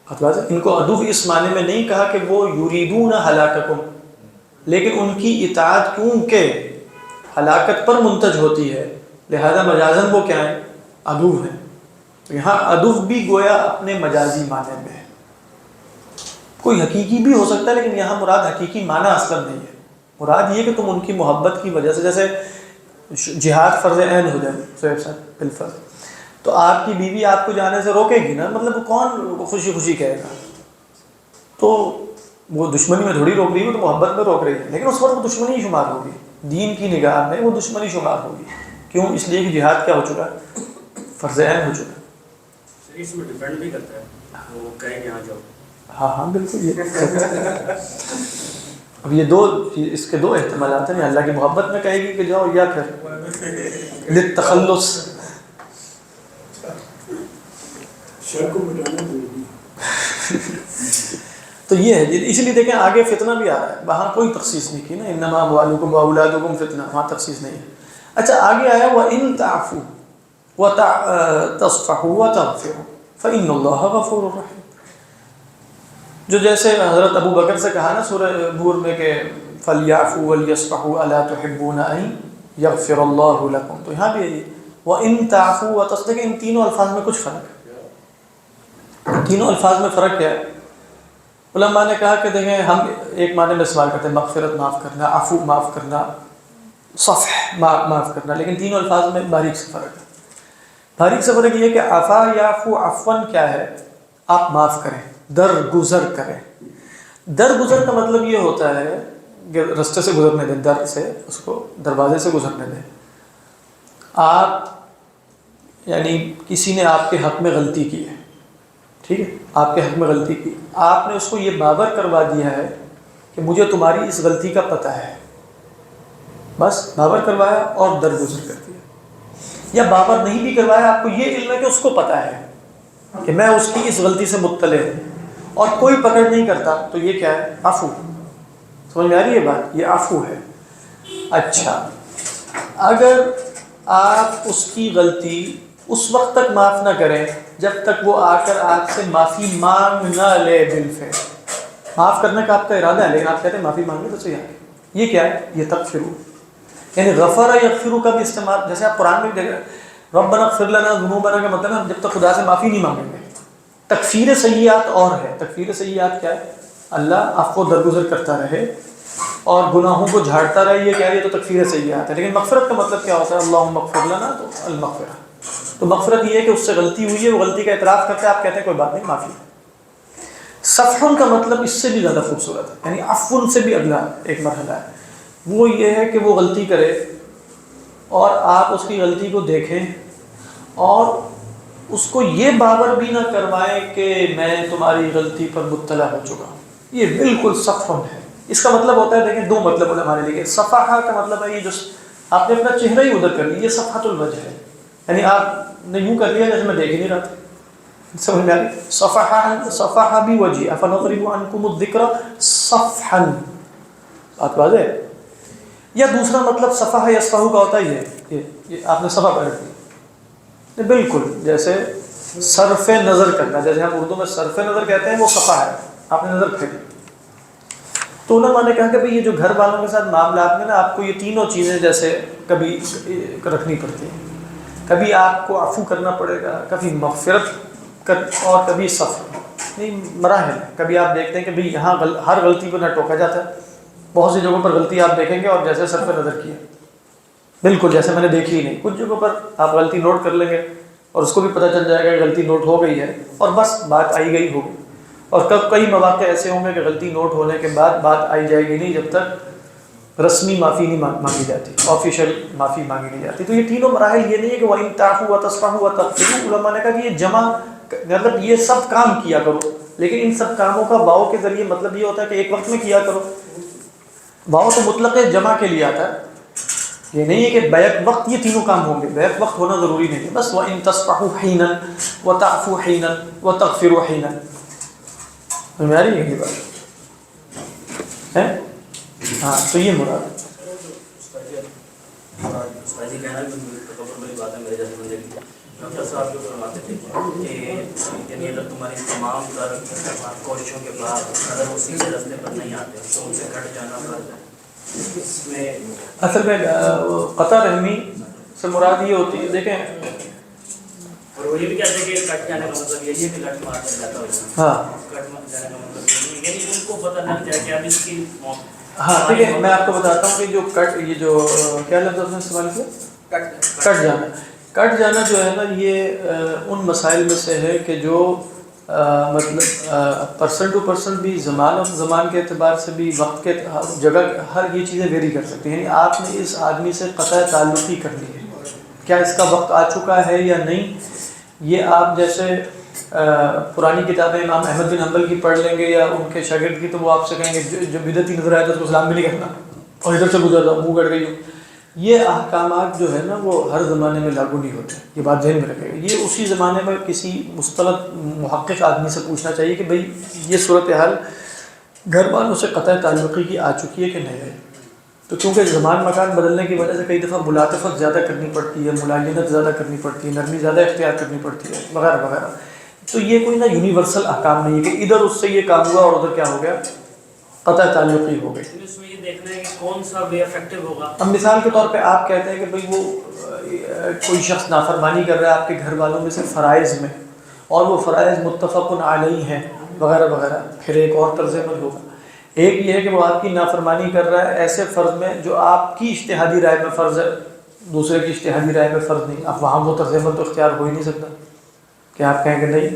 ان کو عدو اس معنی میں نہیں کہا کہ وہ یریدون ہلاککم، لیکن ان کی اطاعت کیونکہ ہلاکت پر منتج ہوتی ہے، لہذا مجازن وہ کیا ہے؟ عدو ہیں. تو یہاں عدو بھی گویا اپنے مجازی معنی میں ہے، کوئی حقیقی بھی ہو سکتا ہے، لیکن یہاں مراد حقیقی معنی اصلا نہیں ہے. مراد یہ کہ تم ان کی محبت کی وجہ سے، جیسے جہاد فرض عین ہو جائے سہیب صاحب بالفرض، تو آپ کی بیوی آپ کو جانے سے روکے گی نا، مطلب کون خوشی خوشی کہے گا؟ تو وہ دشمنی میں تھوڑی روک رہی ہے، وہ تو محبت میں روک رہی ہے، لیکن اس وقت وہ دشمنی ہی شمار ہوگی، دین کی نگاہ میں وہ دشمنی شمار ہوگی. کیوں؟ اس لیے کہ جہاد کیا ہو چکا ہے؟ فرض عین ہو چکا ہے. اس میں ڈیپینڈ بھی کرتا ہے، وہ کہیں کہ ہاں جاؤ. ہاں بالکل. یہ اب یہ اس کے دو احتمالات ہیں، اللہ کی محبت میں کہے گی کہ جاؤ، یا پھر للتخلص. تو یہ ہے، اسی لیے دیکھیں آگے فتنہ بھی آ رہا ہے، وہاں کوئی تخصیص نہیں کی نا، انما اموالکم واولادکم فتنہ، وہاں تخصیص نہیں ہے. اچھا آگے آیا وَإِن تَعْفُوا وَتَصْفَحُوا وَتَغْفِرُوا فَإِنَّ اللَّهَ غَفُورٌ رَحِيمٌ. جو جیسے حضرت ابو بکر سے کہا نا سورہ بور میں کہ فَلْيَعْفُوا وَلْيَصْفَحُوا أَلَا تُحِبُّونَ أَن يَغْفِرَ اللَّهُ لَكُمْ. تو یہاں بھی ہے وَإِن تَعْفُوا وَتَصْفَحُوا، ان تینوں الفاظ میں کچھ فرق ہے. تینوں الفاظ میں فرق کیا ہے؟ علماء نے کہا کہ دیکھیں ہم ایک معنی میں استعمال کرتے ہیں مغفرت معاف کرنا، عفو معاف کرنا، صفح معاف کرنا، لیکن تینوں الفاظ میں باریک سے فرق ہے. باریک سے فرق یہ ہے کہ عفا یعفو عفون کیا ہے؟ آپ معاف کریں، درگزر کریں. درگزر کا مطلب یہ ہوتا ہے کہ رستے سے گزرنے دیں، در سے اس کو دروازے سے گزرنے دیں. آپ یعنی کسی نے آپ کے حق میں غلطی کی ہے، ٹھیک ہے، آپ کے حق میں غلطی کی، آپ نے اس کو یہ باور کروا دیا ہے کہ مجھے تمہاری اس غلطی کا پتہ ہے، بس باور کروایا اور درگزر کر دیا. یا باور نہیں بھی کروایا، آپ کو یہ علم ہے کہ اس کو پتہ ہے کہ میں اس کی اس غلطی سے مطلع ہوں اور کوئی پکڑ نہیں کرتا، تو یہ کیا ہے؟ عفو. سمجھ میں آ رہی ہے بات؟ یہ عفو ہے. اچھا، اگر آپ اس کی غلطی اس وقت تک معاف نہ کریں جب تک وہ آ کر آپ سے معافی مانگ نہ لے بالفعل. معاف کرنے کا آپ کا ارادہ ہے لیکن آپ کہتے ہیں معافی مانگے تو صحیح ہے، یہ کیا ہے؟ یہ تغفروا. یعنی غفر یغفر کا بھی استعمال، جیسے آپ قرآن میں دیکھ رہے ہیں ربنا اغفر لنا ذنوبنا کا مطلب ہے جب تک خدا سے معافی نہیں مانگیں گے. تکفیر سیئات اور ہے. تکفیر سیئات کیا ہے؟ اللہ آپ کو درگزر کرتا رہے اور گناہوں کو جھاڑتا رہے، یہ کیا ہے؟ یہ تو تکفیر سیئات ہے. لیکن مغفرت کا مطلب کیا ہوتا ہے؟ اللہم اغفر لنا، تو المغفرہ. تو مغفرت یہ ہے کہ اس سے غلطی ہوئی ہے، وہ غلطی کا اعتراف کرتے ہیں، آپ کہتے ہیں کوئی بات نہیں، معافی. صفحن کا مطلب اس سے بھی زیادہ خوبصورت ہے، یعنی عفو سے بھی اگلا ایک مرحلہ ہے. وہ یہ ہے کہ وہ غلطی کرے اور آپ اس کی غلطی کو دیکھیں اور اس کو یہ باور بھی نہ کروائیں کہ میں تمہاری غلطی پر مطلع ہو چکا ہوں. یہ بالکل صفحن ہے. اس کا مطلب ہوتا ہے، دیکھیں دو مطلب ہونے ہمارے لیے. صفحہ کا مطلب ہے یہ جو آپ نے اپنا چہرہ ہی ادھر کر لیا، یہ صفحۃ الوجہ ہے، یعنی آپ نے یوں کر لیا جیسے میں دیکھ ہی نہیں رہا تھا. سمجھ میں آ گئی؟ صفحہ بھی وجہ افنضرب عنکم الذکر صفحا. بات واضح ہے؟ یا دوسرا مطلب صفحہ یصفح کا ہوتا ہے یہ آپ نے صفحہ پڑھ دی، بالکل جیسے صرف نظر کرنا، جیسے ہم اردو میں صرف نظر کہتے ہیں، وہ صفحہ ہے، آپ نے نظر پھیری. تو علماء نے کہا کہ بھئی یہ جو گھر والوں کے ساتھ معاملات میں نا آپ کو یہ تینوں چیزیں جیسے کبھی رکھنی پڑتی ہیں. کبھی آپ کو عفو کرنا پڑے گا، کبھی مغفرت اور کبھی صفح. نہیں مراحل. کبھی آپ دیکھتے ہیں کہ بھئی یہاں ہر غلطی کو نہ ٹوکا جاتا ہے، بہت سی جگہوں پر غلطی آپ دیکھیں گے اور جیسے صرف نظر کی ہے، بالکل جیسے میں نے دیکھی ہی نہیں. کچھ جگہوں پر آپ غلطی نوٹ کر لیں گے اور اس کو بھی پتہ چل جائے گا کہ غلطی نوٹ ہو گئی ہے اور بس بات آئی گئی ہوگی. اور کئی مواقع ایسے ہوں گے کہ غلطی نوٹ ہونے کے بعد بات آئی جائے گی نہیں جب تک رسمی معافی نہیں مانگی جاتی، آفیشیل معافی مانگی نہیں جاتی. تو یہ تینوں مراحل یہ نہیں ہے کہ وَإِن تَعْفُوا وَتَصْفَحُوا وَتَغْفِرُوا. علماء نے کہا کہ یہ جمع مطلب یہ سب کام کیا کرو، لیکن ان سب کاموں کا واو کے ذریعے مطلب یہ ہوتا ہے کہ ایک وقت میں کیا کرو. واو تو مطلق جمع کے لیے آتا ہے، یہ نہیں ہے کہ بیک وقت یہ تینوں کام ہوں گے. بیک وقت ہونا ضروری نہیں ہے، بس وَإِن تَصْفَحُوا حِينًا وَتَعْفُوا حِينًا وَتَغْفِرُوا حِينًا. سمجھ میں آ رہی ہے یہ بات ہے؟ ہاں تو یہ مراد ہے. استاذی کہنا بھی تکبر والی بات ہے میرے جیسے بندے کی. ڈاکٹر صاحب جو فرماتے تھے کہ یعنی اگر تمہاری تمام کوششوں کے بعد اگر وہ سیدھے راستے پر نہیں آتے تو ان سے کٹ جانا فرض ہے. اس میں اصل میں قطع رحمی سے مراد یہ ہوتی ہے، دیکھیں اور وہ یہ بھی کہتے ہیں کہ کٹ جانے کا مطلب یہ ہے کہ کٹ مار کر جاتا ہوگا. ہاں کٹ جانے کا مطلب یہ نہیں، یعنی ان کو پتہ لگ جائے کہ اب اس کی ہاں ٹھیک ہے. میں آپ کو بتاتا ہوں کہ جو کٹ، یہ جو کیا لفظ آپ نے استعمال کیا، کٹ جانا. کٹ جانا جو ہے نا یہ ان مسائل میں سے ہے کہ جو مطلب پرسن ٹو پرسن بھی، زمان اور زمان کے اعتبار سے بھی، وقت کے جگہ ہر یہ چیزیں ویری کر سکتی ہیں. یعنی آپ نے اس آدمی سے قطع تعلقی کرنی ہے، کیا اس کا وقت آ چکا ہے یا نہیں. یہ آپ جیسے پرانی کتابیں امام احمد بن حنبل کی پڑھ لیں گے یا ان کے شاگرد کی، تو وہ آپ سے کہیں گے جو بدعتی نظر آئے تو اس کو سلام بھی نہیں کرنا اور ادھر سے گزر رہا منہ گڑ گئی. یہ احکامات جو ہے نا وہ ہر زمانے میں لاگو نہیں ہوتے، یہ بات ذہن میں رکھے گا. یہ اسی زمانے میں کسی مستند محقق آدمی سے پوچھنا چاہیے کہ بھئی یہ صورتحال گھر والوں سے قطع تعلقی کی آ چکی ہے کہ نہیں ہے. تو چونکہ زمان مکان بدلنے کی وجہ سے کئی دفعہ ملاطفت زیادہ کرنی پڑتی ہے، ملائنت زیادہ کرنی پڑتی ہے، نرمی زیادہ اختیار کرنی پڑتی ہے وغیرہ وغیرہ. تو یہ کوئی نا یونیورسل احکام نہیں ہے کہ ادھر اس سے یہ کام ہوا اور ادھر کیا ہو گیا، قطع تعلقی ہو گئی. اس میں یہ دیکھنا ہے کہ کون سا وے افیکٹو ہوگا. اب مثال کے طور پہ آپ کہتے ہیں کہ بھئی وہ کوئی شخص نافرمانی کر رہا ہے آپ کے گھر والوں میں سے فرائض میں، اور وہ فرائض متفق علیہ ہیں وغیرہ وغیرہ، پھر ایک اور طرز عمل ہوگا. ایک یہ ہے کہ وہ آپ کی نافرمانی کر رہا ہے ایسے فرض میں جو آپ کی اجتہادی رائے میں فرض ہے، دوسرے کی اجتہادی رائے میں فرض نہیں. اب وہاں وہ طرز عمل تو اختیار ہو ہی نہیں سکتا کہ آپ کہیں کہ نہیں.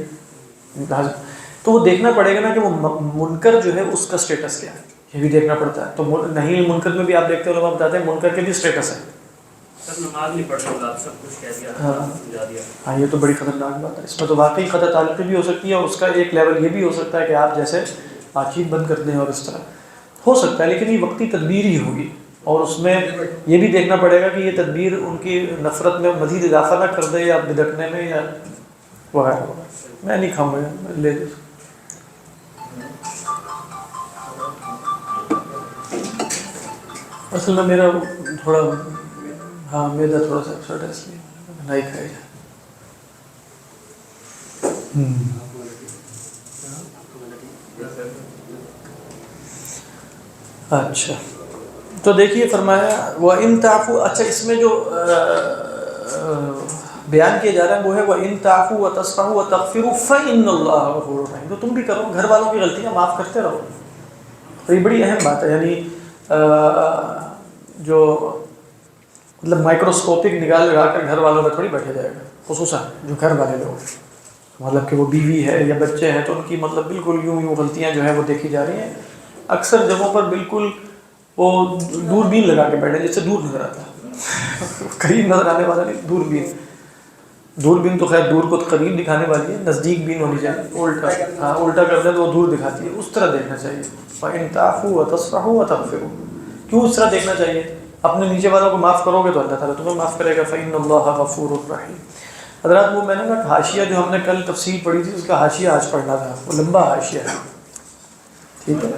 تو وہ دیکھنا پڑے گا نا کہ وہ منکر جو ہے اس کا سٹیٹس کیا ہے, یہ بھی دیکھنا پڑتا ہے. تو نہیں منکر میں بھی آپ دیکھتے ہو لوگ بتاتے ہیں منکر کے بھی سٹیٹس ہے. سب نماز نہیں پڑھ سکتا, سب کچھ کہہ دیا, سمجھا دیا. ہاں یہ تو بڑی خطرناک بات ہے. اس میں تو واقعی قطع تعلقی بھی ہو سکتی ہے, اور اس کا ایک لیول یہ بھی ہو سکتا ہے کہ آپ جیسے بات چیت بند کر دیں, اور اس طرح ہو سکتا ہے. لیکن یہ وقتی تدبیر ہی ہوگی, اور اس میں یہ بھی دیکھنا پڑے گا کہ یہ تدبیر ان کی نفرت میں مزید اضافہ نہ کر دے یا بدکنے میں یا وغیرہ وغیرہ. میں نہیں کھاؤں گا, لے دے. اصل میں میرا تھوڑا ہاں میدا تھوڑا سا اپسٹ ہے, اس لیے نہیں کھائی جائے. اچھا تو دیکھیے فرمایا وَإِن تَعْفُوا. اچھا اس میں جو بیان کیا جا رہا ہے وہ ہے وَإِن تَعْفُوا وَتَصْفَحُوا وَتَغْفِرُوا فَإِنَّ اللَّهَ غَفُورٌ رَحِيمٌ. تو تم بھی کرو, گھر والوں کی غلطیاں معاف کرتے رہو. تو یہ بڑی اہم بات ہے. یعنی جو مطلب مائکروسکوپک نگاہ لگا کر گھر والوں میں تھوڑی بیٹھے جائے گا, خصوصاً جو گھر والے لوگ, مطلب کہ وہ بیوی ہے یا بچے ہیں تو ان کی مطلب بالکل یوں غلطیاں جو ہیں وہ دیکھی جا رہی ہیں. اکثر جگہوں پر بالکل وہ دوربین لگا کے بیٹھے جس سے دور نظر آتا ہے, قریب نظر آنے والا نہیں. دوربین تو خیر دور کو قریب دکھانے والی ہے, نزدیک بین ہونی چاہیے. الٹا کر دیں تو وہ دور دکھاتی ہے. اس طرح دیکھنا چاہیے. فَإِن تَعْفُوا وَتَصْفَحُوا وَتَغْفِرُوا. کیوں اس طرح دیکھنا چاہیے؟ اپنے نیچے والوں کو معاف کرو گے تو اللہ تعالیٰ تمہیں معاف کرے گا. فَإِنَّ اللَّهَ غَفُورٌ رَحِيمٌ. حضرات وہ میں نے کہا حاشیہ جو ہم نے کل تفصیل پڑھی تھی اس کا حاشیہ آج پڑھنا تھا, وہ لمبا حاشیہ ہے. ٹھیک ہے.